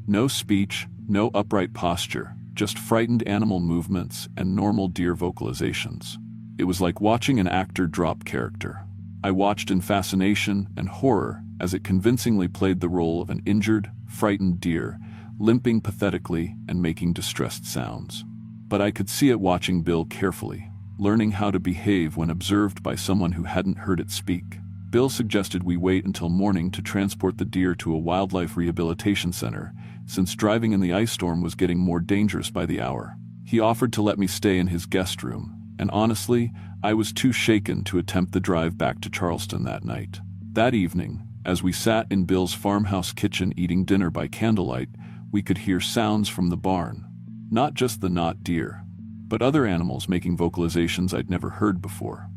No speech, no upright posture, just frightened animal movements and normal deer vocalizations. It was like watching an actor drop character. I watched in fascination and horror as it convincingly played the role of an injured, frightened deer, limping pathetically and making distressed sounds. But I could see it watching Bill carefully, learning how to behave when observed by someone who hadn't heard it speak. Bill suggested we wait until morning to transport the deer to a wildlife rehabilitation center, since driving in the ice storm was getting more dangerous by the hour. He offered to let me stay in his guest room, and honestly, I was too shaken to attempt the drive back to Charleston that night. That evening, as we sat in Bill's farmhouse kitchen eating dinner by candlelight, we could hear sounds from the barn. Not just the knot deer, but other animals making vocalizations I'd never heard before.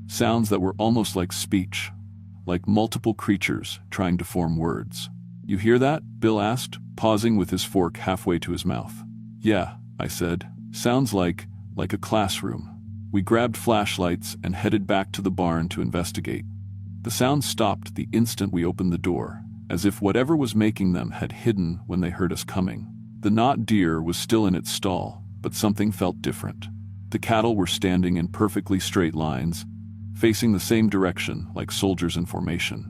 Sounds that were almost like speech, like multiple creatures trying to form words. You hear that? Bill asked, pausing with his fork halfway to his mouth. Yeah, I said. Sounds like a classroom. We grabbed flashlights and headed back to the barn to investigate. The sound stopped the instant we opened the door, as if whatever was making them had hidden when they heard us coming. The knot deer was still in its stall, but something felt different. The cattle were standing in perfectly straight lines, facing the same direction like soldiers in formation.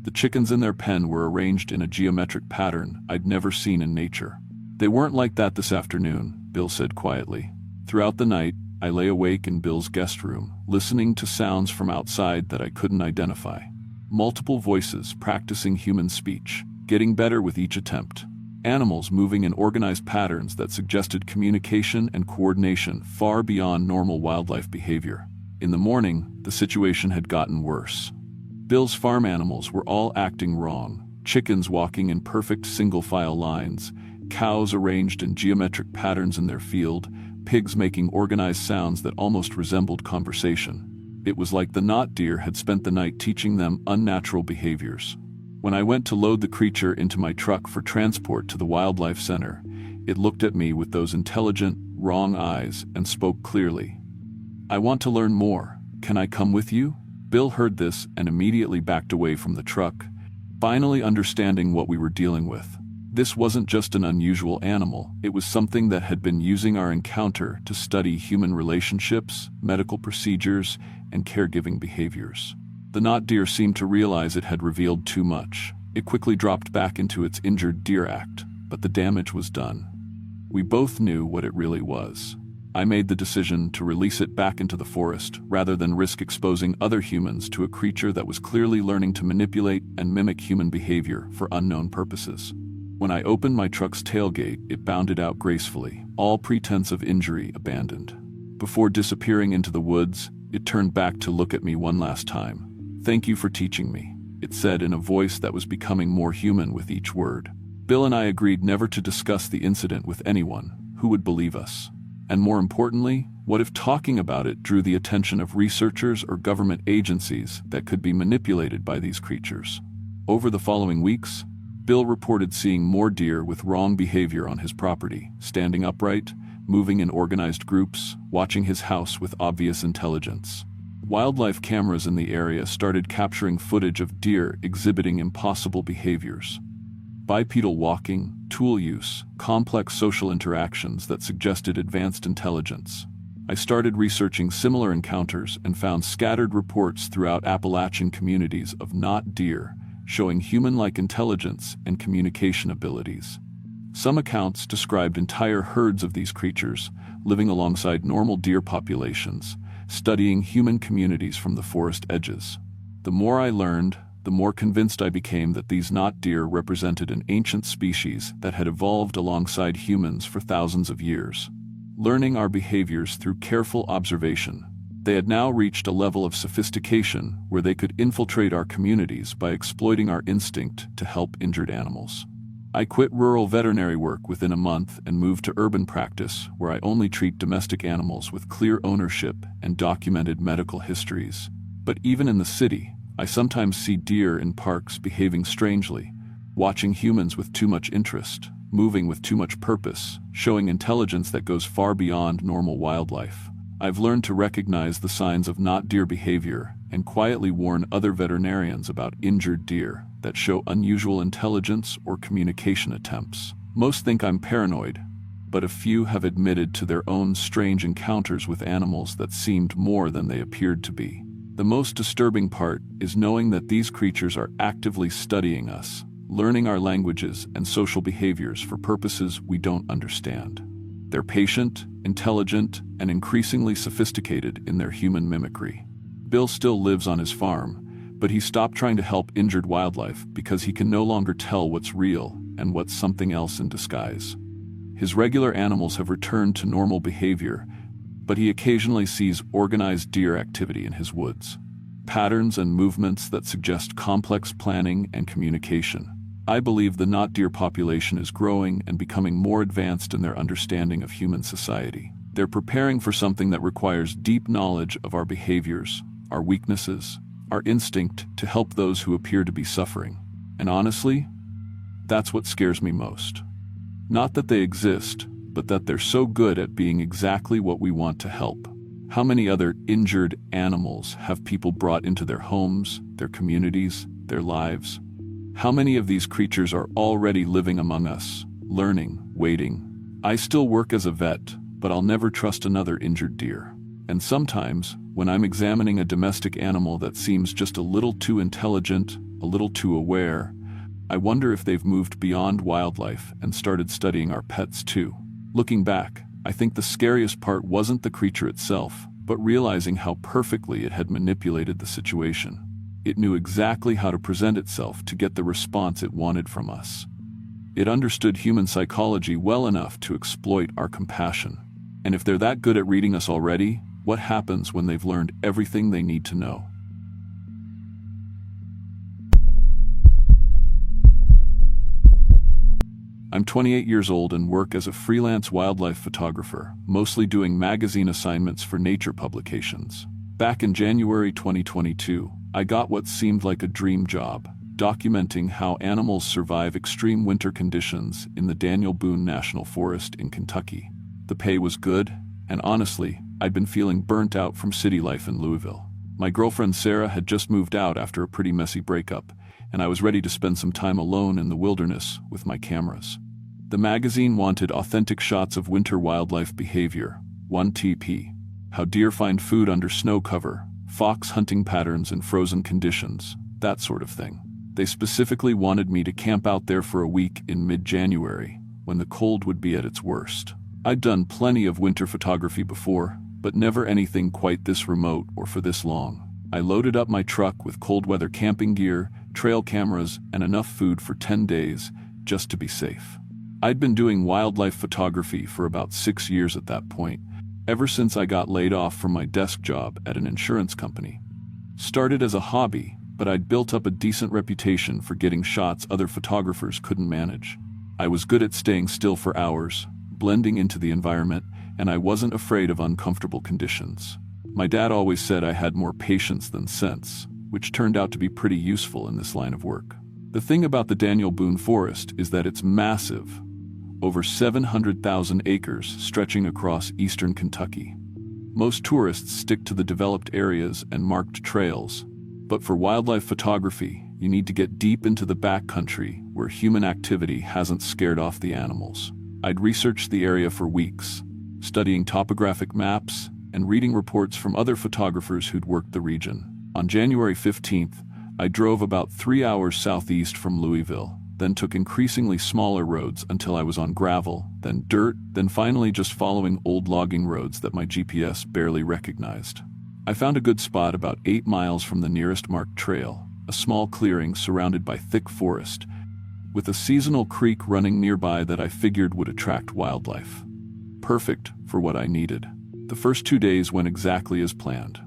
The chickens in their pen were arranged in a geometric pattern I'd never seen in nature. "They weren't like that this afternoon," Bill said quietly. Throughout the night, I lay awake in Bill's guest room, listening to sounds from outside that I couldn't identify. Multiple voices practicing human speech, getting better with each attempt. Animals moving in organized patterns that suggested communication and coordination far beyond normal wildlife behavior. In the morning, the situation had gotten worse. Bill's farm animals were all acting wrong, chickens walking in perfect single-file lines, cows arranged in geometric patterns in their field, pigs making organized sounds that almost resembled conversation. It was like the knot deer had spent the night teaching them unnatural behaviors. When I went to load the creature into my truck for transport to the wildlife center, it looked at me with those intelligent, wrong eyes and spoke clearly. "I want to learn more. Can I come with you?" Bill heard this and immediately backed away from the truck, finally understanding what we were dealing with. This wasn't just an unusual animal, it was something that had been using our encounter to study human relationships, medical procedures, and caregiving behaviors. The knot deer seemed to realize it had revealed too much. It quickly dropped back into its injured deer act, but the damage was done. We both knew what it really was. I made the decision to release it back into the forest rather than risk exposing other humans to a creature that was clearly learning to manipulate and mimic human behavior for unknown purposes. When I opened my truck's tailgate, it bounded out gracefully, all pretense of injury abandoned. Before disappearing into the woods, it turned back to look at me one last time. "Thank you for teaching me," it said in a voice that was becoming more human with each word. Bill and I agreed never to discuss the incident with anyone. Who would believe us? And more importantly, what if talking about it drew the attention of researchers or government agencies that could be manipulated by these creatures? Over the following weeks, Bill reported seeing more deer with wrong behavior on his property, standing upright, moving in organized groups, watching his house with obvious intelligence. Wildlife cameras in the area started capturing footage of deer exhibiting impossible behaviors. Bipedal walking, tool use, complex social interactions that suggested advanced intelligence. I started researching similar encounters and found scattered reports throughout Appalachian communities of knot deer, showing human-like intelligence and communication abilities. Some accounts described entire herds of these creatures, living alongside normal deer populations, studying human communities from the forest edges. The more I learned, the more convinced I became that these knot deer represented an ancient species that had evolved alongside humans for thousands of years. Learning our behaviors through careful observation, they had now reached a level of sophistication where they could infiltrate our communities by exploiting our instinct to help injured animals. I quit rural veterinary work within a month and moved to urban practice, where I only treat domestic animals with clear ownership and documented medical histories. But even in the city, I sometimes see deer in parks behaving strangely, watching humans with too much interest, moving with too much purpose, showing intelligence that goes far beyond normal wildlife. I've learned to recognize the signs of knot deer behavior and quietly warn other veterinarians about injured deer that show unusual intelligence or communication attempts. Most think I'm paranoid, but a few have admitted to their own strange encounters with animals that seemed more than they appeared to be. The most disturbing part is knowing that these creatures are actively studying us, learning our languages and social behaviors for purposes we don't understand. They're patient, intelligent, and increasingly sophisticated in their human mimicry. Bill still lives on his farm, but he stopped trying to help injured wildlife because he can no longer tell what's real and what's something else in disguise. His regular animals have returned to normal behavior, but he occasionally sees organized deer activity in his woods. Patterns and movements that suggest complex planning and communication. I believe the knot deer population is growing and becoming more advanced in their understanding of human society. They're preparing for something that requires deep knowledge of our behaviors, our weaknesses, our instinct to help those who appear to be suffering. And honestly, that's what scares me most. Not that they exist, but that they're so good at being exactly what we want to help. How many other injured animals have people brought into their homes, their communities, their lives? How many of these creatures are already living among us, learning, waiting? I still work as a vet, but I'll never trust another injured deer. And sometimes, when I'm examining a domestic animal that seems just a little too intelligent, a little too aware, I wonder if they've moved beyond wildlife and started studying our pets too. Looking back, I think the scariest part wasn't the creature itself, but realizing how perfectly it had manipulated the situation. It knew exactly how to present itself to get the response it wanted from us. It understood human psychology well enough to exploit our compassion. And if they're that good at reading us already, what happens when they've learned everything they need to know? I'm 28 years old and work as a freelance wildlife photographer, mostly doing magazine assignments for nature publications. Back in January 2022, I got what seemed like a dream job, documenting how animals survive extreme winter conditions in the Daniel Boone National Forest in Kentucky. The pay was good, and honestly, I'd been feeling burnt out from city life in Louisville. My girlfriend Sarah had just moved out after a pretty messy breakup, and I was ready to spend some time alone in the wilderness with my cameras. The magazine wanted authentic shots of winter wildlife behavior, 1TP, how deer find food under snow cover, fox hunting patterns in frozen conditions, that sort of thing. They specifically wanted me to camp out there for a week in mid-January, when the cold would be at its worst. I'd done plenty of winter photography before, but never anything quite this remote or for this long. I loaded up my truck with cold weather camping gear, trail cameras, and enough food for 10 days, just to be safe. I'd been doing wildlife photography for about 6 years at that point, ever since I got laid off from my desk job at an insurance company. Started as a hobby, but I'd built up a decent reputation for getting shots other photographers couldn't manage. I was good at staying still for hours, blending into the environment, and I wasn't afraid of uncomfortable conditions. My dad always said I had more patience than sense, which turned out to be pretty useful in this line of work. The thing about the Daniel Boone Forest is that it's massive, over 700,000 acres stretching across eastern Kentucky. Most tourists stick to the developed areas and marked trails, but for wildlife photography, you need to get deep into the backcountry where human activity hasn't scared off the animals. I'd researched the area for weeks, studying topographic maps and reading reports from other photographers who'd worked the region. On January 15th, I drove about 3 hours southeast from Louisville, then took increasingly smaller roads until I was on gravel, then dirt, then finally just following old logging roads that my GPS barely recognized. I found a good spot about 8 miles from the nearest marked trail, a small clearing surrounded by thick forest, with a seasonal creek running nearby that I figured would attract wildlife. Perfect for what I needed. The first 2 days went exactly as planned.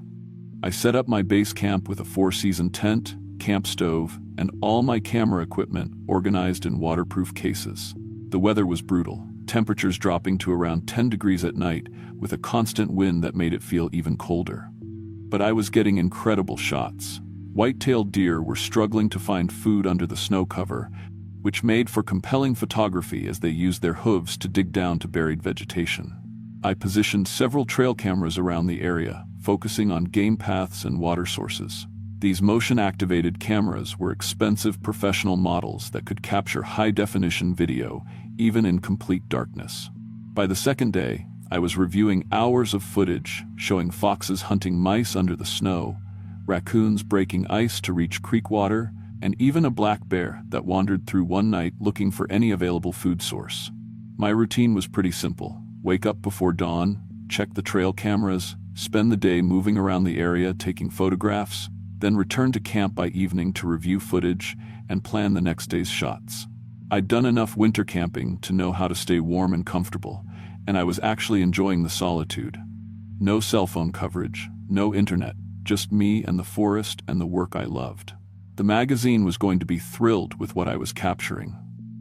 I set up my base camp with a 4-season tent, camp stove, and all my camera equipment organized in waterproof cases. The weather was brutal, temperatures dropping to around 10 degrees at night, with a constant wind that made it feel even colder. But I was getting incredible shots. White-tailed deer were struggling to find food under the snow cover, which made for compelling photography as they used their hooves to dig down to buried vegetation. I positioned several trail cameras around the area, focusing on game paths and water sources. These motion-activated cameras were expensive professional models that could capture high-definition video, even in complete darkness. By the second day, I was reviewing hours of footage showing foxes hunting mice under the snow, raccoons breaking ice to reach creek water, and even a black bear that wandered through one night looking for any available food source. My routine was pretty simple. Wake up before dawn, check the trail cameras, spend the day moving around the area taking photographs, then return to camp by evening to review footage and plan the next day's shots. I'd done enough winter camping to know how to stay warm and comfortable, and I was actually enjoying the solitude. No cell phone coverage, no internet, just me and the forest and the work I loved. The magazine was going to be thrilled with what I was capturing.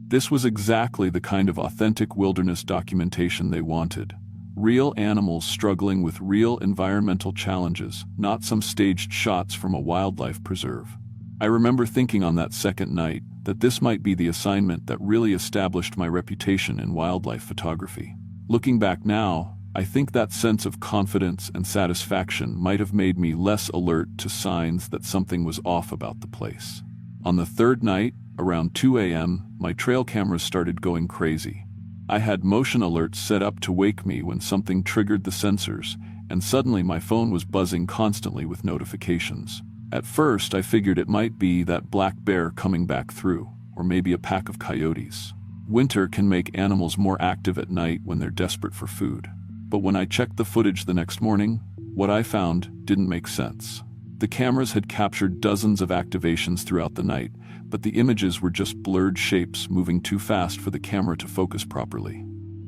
This was exactly the kind of authentic wilderness documentation they wanted. Real animals struggling with real environmental challenges, not some staged shots from a wildlife preserve. I remember thinking on that second night that this might be the assignment that really established my reputation in wildlife photography. Looking back now, I think that sense of confidence and satisfaction might have made me less alert to signs that something was off about the place. On the third night, around 2 a.m., my trail cameras started going crazy. I had motion alerts set up to wake me when something triggered the sensors, and suddenly my phone was buzzing constantly with notifications. At first, I figured it might be that black bear coming back through, or maybe a pack of coyotes. Winter can make animals more active at night when they're desperate for food. But when I checked the footage the next morning, what I found didn't make sense. The cameras had captured dozens of activations throughout the night, but the images were just blurred shapes moving too fast for the camera to focus properly.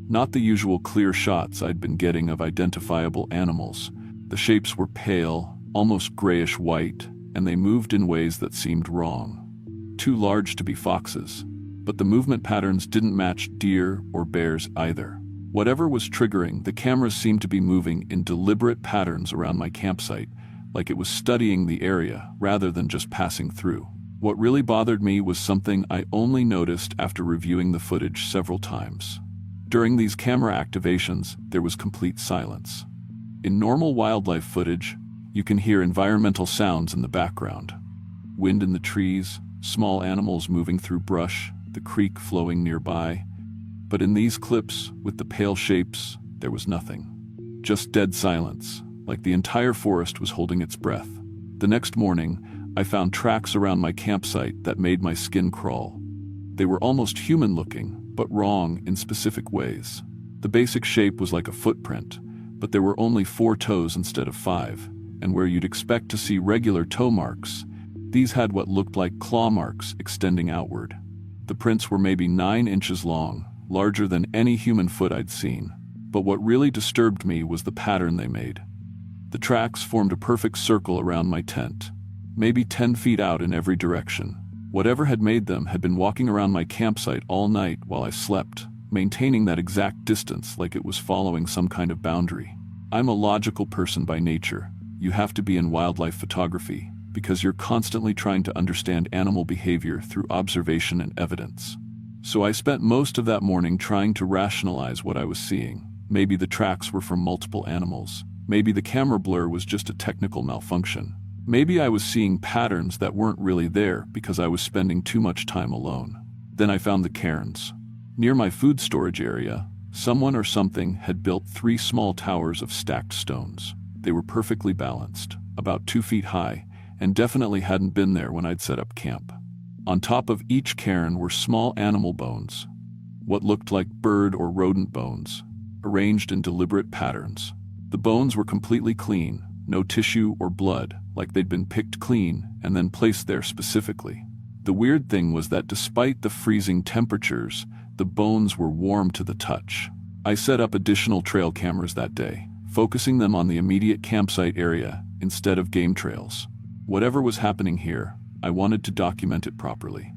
Not the usual clear shots I'd been getting of identifiable animals. The shapes were pale, almost grayish-white, and they moved in ways that seemed wrong. Too large to be foxes, but the movement patterns didn't match deer or bears either. Whatever was triggering, the cameras seemed to be moving in deliberate patterns around my campsite, like it was studying the area rather than just passing through. What really bothered me was something I only noticed after reviewing the footage several times. During these camera activations, there was complete silence. In normal wildlife footage, you can hear environmental sounds in the background. Wind in the trees, small animals moving through brush, the creek flowing nearby. But in these clips, with the pale shapes, there was nothing. Just dead silence, like the entire forest was holding its breath. The next morning, I found tracks around my campsite that made my skin crawl. They were almost human-looking, but wrong in specific ways. The basic shape was like a footprint, but there were only 4 toes instead of 5, and where you'd expect to see regular toe marks, these had what looked like claw marks extending outward. The prints were maybe 9 inches long, larger than any human foot I'd seen. But what really disturbed me was the pattern they made. The tracks formed a perfect circle around my tent, maybe 10 feet out in every direction. Whatever had made them had been walking around my campsite all night while I slept, maintaining that exact distance like it was following some kind of boundary. I'm a logical person by nature. You have to be in wildlife photography, because you're constantly trying to understand animal behavior through observation and evidence. So I spent most of that morning trying to rationalize what I was seeing. Maybe the tracks were from multiple animals. Maybe the camera blur was just a technical malfunction. Maybe I was seeing patterns that weren't really there because I was spending too much time alone. Then I found the cairns. Near my food storage area, someone or something had built 3 small towers of stacked stones. They were perfectly balanced, about 2 feet high, and definitely hadn't been there when I'd set up camp. On top of each cairn were small animal bones, what looked like bird or rodent bones, arranged in deliberate patterns. The bones were completely clean, no tissue or blood, like they'd been picked clean and then placed there specifically. The weird thing was that despite the freezing temperatures, the bones were warm to the touch. I set up additional trail cameras that day, focusing them on the immediate campsite area instead of game trails. Whatever was happening here, I wanted to document it properly.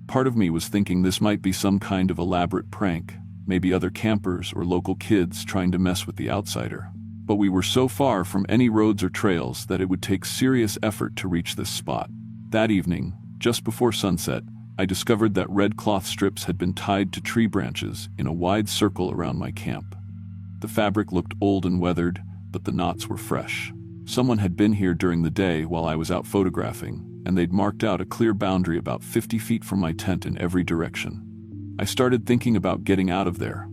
Part of me was thinking this might be some kind of elaborate prank, maybe other campers or local kids trying to mess with the outsider. But we were so far from any roads or trails that it would take serious effort to reach this spot. That evening, just before sunset, I discovered that red cloth strips had been tied to tree branches in a wide circle around my camp. The fabric looked old and weathered, but the knots were fresh. Someone had been here during the day while I was out photographing, and they'd marked out a clear boundary about 50 feet from my tent in every direction. I started thinking about getting out of there.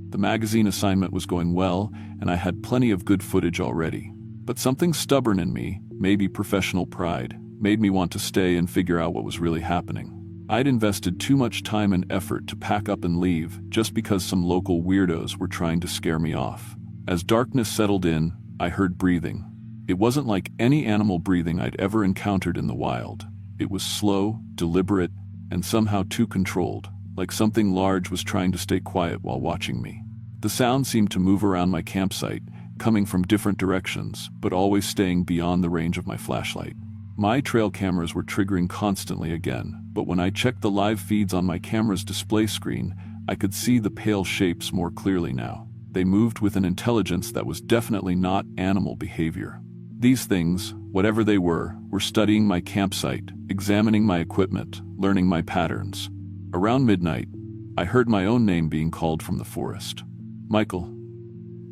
The magazine assignment was going well, and I had plenty of good footage already. But something stubborn in me, maybe professional pride, made me want to stay and figure out what was really happening. I'd invested too much time and effort to pack up and leave just because some local weirdos were trying to scare me off. As darkness settled in, I heard breathing. It wasn't like any animal breathing I'd ever encountered in the wild. It was slow, deliberate, and somehow too controlled, like something large was trying to stay quiet while watching me. The sound seemed to move around my campsite, coming from different directions, but always staying beyond the range of my flashlight. My trail cameras were triggering constantly again, but when I checked the live feeds on my camera's display screen, I could see the pale shapes more clearly now. They moved with an intelligence that was definitely not animal behavior. These things, whatever they were studying my campsite, examining my equipment, learning my patterns. Around midnight, I heard my own name being called from the forest. Michael.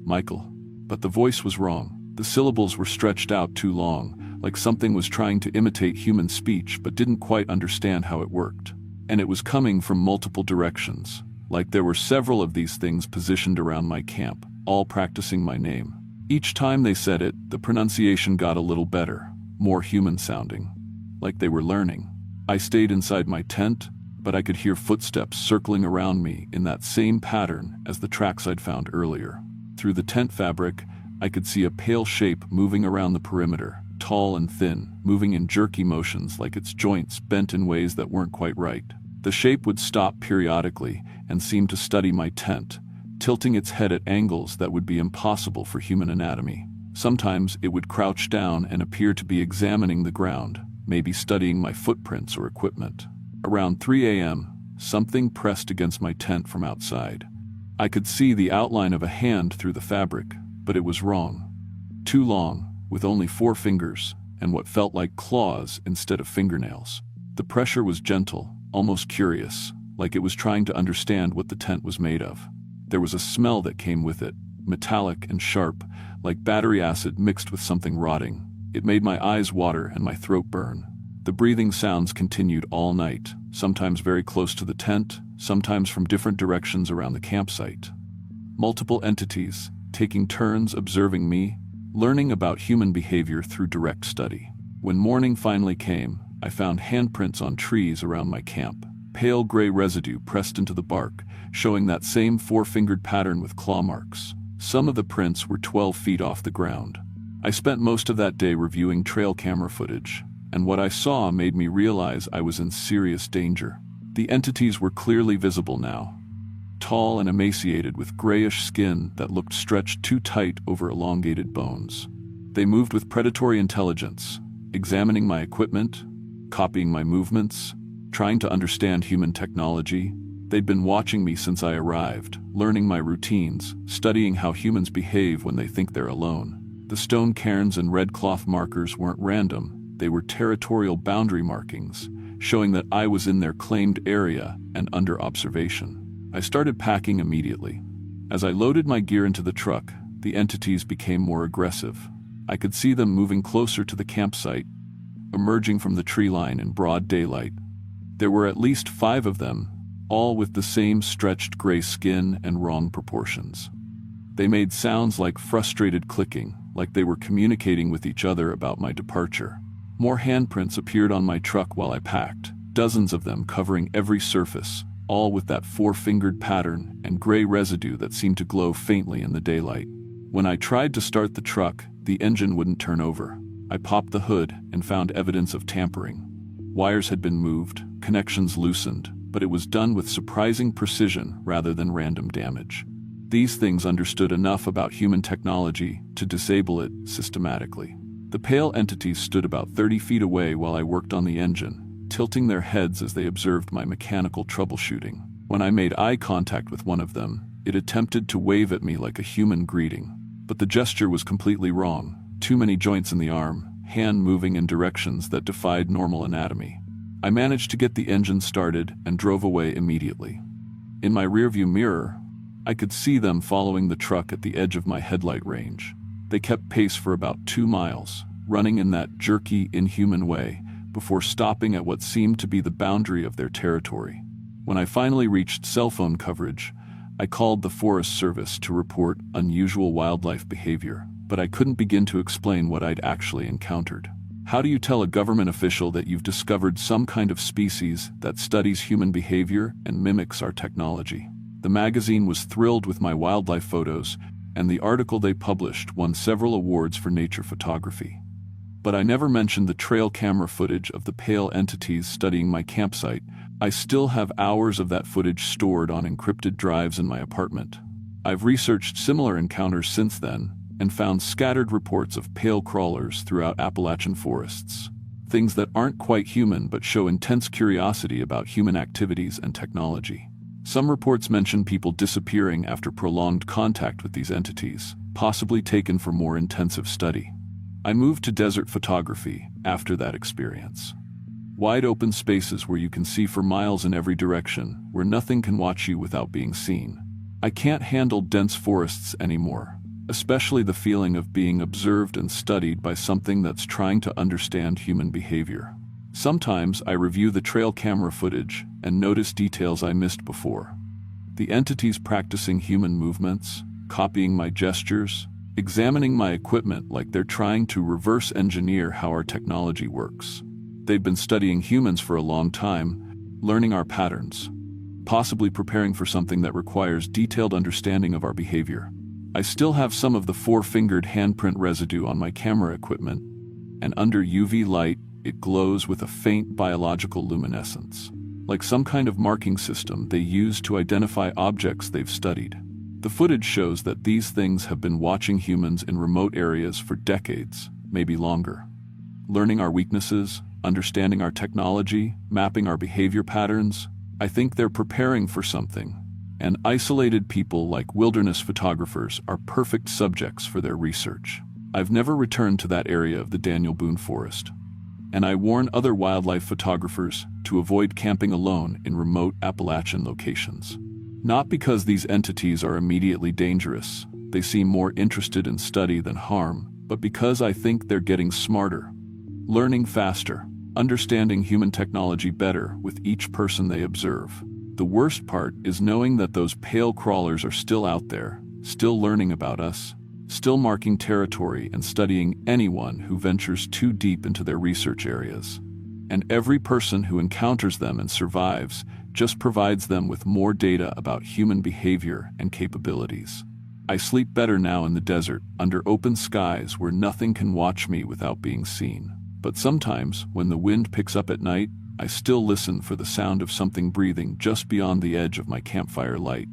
Michael. But the voice was wrong. The syllables were stretched out too long, like something was trying to imitate human speech but didn't quite understand how it worked. And it was coming from multiple directions, like there were several of these things positioned around my camp, all practicing my name. Each time they said it, the pronunciation got a little better, more human-sounding, like they were learning. I stayed inside my tent, but I could hear footsteps circling around me in that same pattern as the tracks I'd found earlier. Through the tent fabric, I could see a pale shape moving around the perimeter, tall and thin, moving in jerky motions like its joints bent in ways that weren't quite right. The shape would stop periodically and seem to study my tent, tilting its head at angles that would be impossible for human anatomy. Sometimes it would crouch down and appear to be examining the ground, maybe studying my footprints or equipment. Around 3 a.m., something pressed against my tent from outside. I could see the outline of a hand through the fabric, but it was wrong. Too long, with only 4 fingers, and what felt like claws instead of fingernails. The pressure was gentle, almost curious, like it was trying to understand what the tent was made of. There was a smell that came with it, metallic and sharp, like battery acid mixed with something rotting. It made my eyes water and my throat burn. The breathing sounds continued all night, sometimes very close to the tent, sometimes from different directions around the campsite. Multiple entities, taking turns observing me, learning about human behavior through direct study. When morning finally came, I found handprints on trees around my camp, pale gray residue pressed into the bark, showing that same 4-fingered pattern with claw marks. Some of the prints were 12 feet off the ground. I spent most of that day reviewing trail camera footage, and what I saw made me realize I was in serious danger. The entities were clearly visible now, tall and emaciated with grayish skin that looked stretched too tight over elongated bones. They moved with predatory intelligence, examining my equipment, copying my movements, trying to understand human technology. They'd been watching me since I arrived, learning my routines, studying how humans behave when they think they're alone. The stone cairns and red cloth markers weren't random, they were territorial boundary markings, showing that I was in their claimed area and under observation. I started packing immediately. As I loaded my gear into the truck, the entities became more aggressive. I could see them moving closer to the campsite, emerging from the tree line in broad daylight. There were at least 5 of them, all with the same stretched gray skin and wrong proportions. They made sounds like frustrated clicking, like they were communicating with each other about my departure. More handprints appeared on my truck while I packed, dozens of them covering every surface, all with that 4-fingered pattern and gray residue that seemed to glow faintly in the daylight. When I tried to start the truck, the engine wouldn't turn over. I popped the hood and found evidence of tampering. Wires had been moved, connections loosened, but it was done with surprising precision rather than random damage. These things understood enough about human technology to disable it systematically. The pale entities stood about 30 feet away while I worked on the engine, tilting their heads as they observed my mechanical troubleshooting. When I made eye contact with one of them, it attempted to wave at me like a human greeting. But the gesture was completely wrong. Too many joints in the arm, hand moving in directions that defied normal anatomy. I managed to get the engine started and drove away immediately. In my rearview mirror, I could see them following the truck at the edge of my headlight range. They kept pace for about 2 miles, running in that jerky, inhuman way, before stopping at what seemed to be the boundary of their territory. When I finally reached cell phone coverage, I called the Forest Service to report unusual wildlife behavior, but I couldn't begin to explain what I'd actually encountered. How do you tell a government official that you've discovered some kind of species that studies human behavior and mimics our technology? The magazine was thrilled with my wildlife photos, and the article they published won several awards for nature photography. But I never mentioned the trail camera footage of the pale entities studying my campsite. I still have hours of that footage stored on encrypted drives in my apartment. I've researched similar encounters since then, and found scattered reports of pale crawlers throughout Appalachian forests. Things that aren't quite human but show intense curiosity about human activities and technology. Some reports mention people disappearing after prolonged contact with these entities, possibly taken for more intensive study. I moved to desert photography after that experience. Wide open spaces where you can see for miles in every direction, where nothing can watch you without being seen. I can't handle dense forests anymore, especially the feeling of being observed and studied by something that's trying to understand human behavior. Sometimes I review the trail camera footage and notice details I missed before. The entities practicing human movements, copying my gestures, examining my equipment like they're trying to reverse engineer how our technology works. They've been studying humans for a long time, learning our patterns, possibly preparing for something that requires detailed understanding of our behavior. I still have some of the four-fingered handprint residue on my camera equipment, and under UV light, it glows with a faint biological luminescence, like some kind of marking system they use to identify objects they've studied. The footage shows that these things have been watching humans in remote areas for decades, maybe longer. Learning our weaknesses, understanding our technology, mapping our behavior patterns, I think they're preparing for something. And isolated people like wilderness photographers are perfect subjects for their research. I've never returned to that area of the Daniel Boone Forest, and I warn other wildlife photographers to avoid camping alone in remote Appalachian locations. Not because these entities are immediately dangerous, they seem more interested in study than harm, but because I think they're getting smarter, learning faster, understanding human technology better with each person they observe. The worst part is knowing that those pale crawlers are still out there, still learning about us, still marking territory and studying anyone who ventures too deep into their research areas. And every person who encounters them and survives just provides them with more data about human behavior and capabilities. I sleep better now in the desert, under open skies where nothing can watch me without being seen. But sometimes, when the wind picks up at night, I still listen for the sound of something breathing just beyond the edge of my campfire light.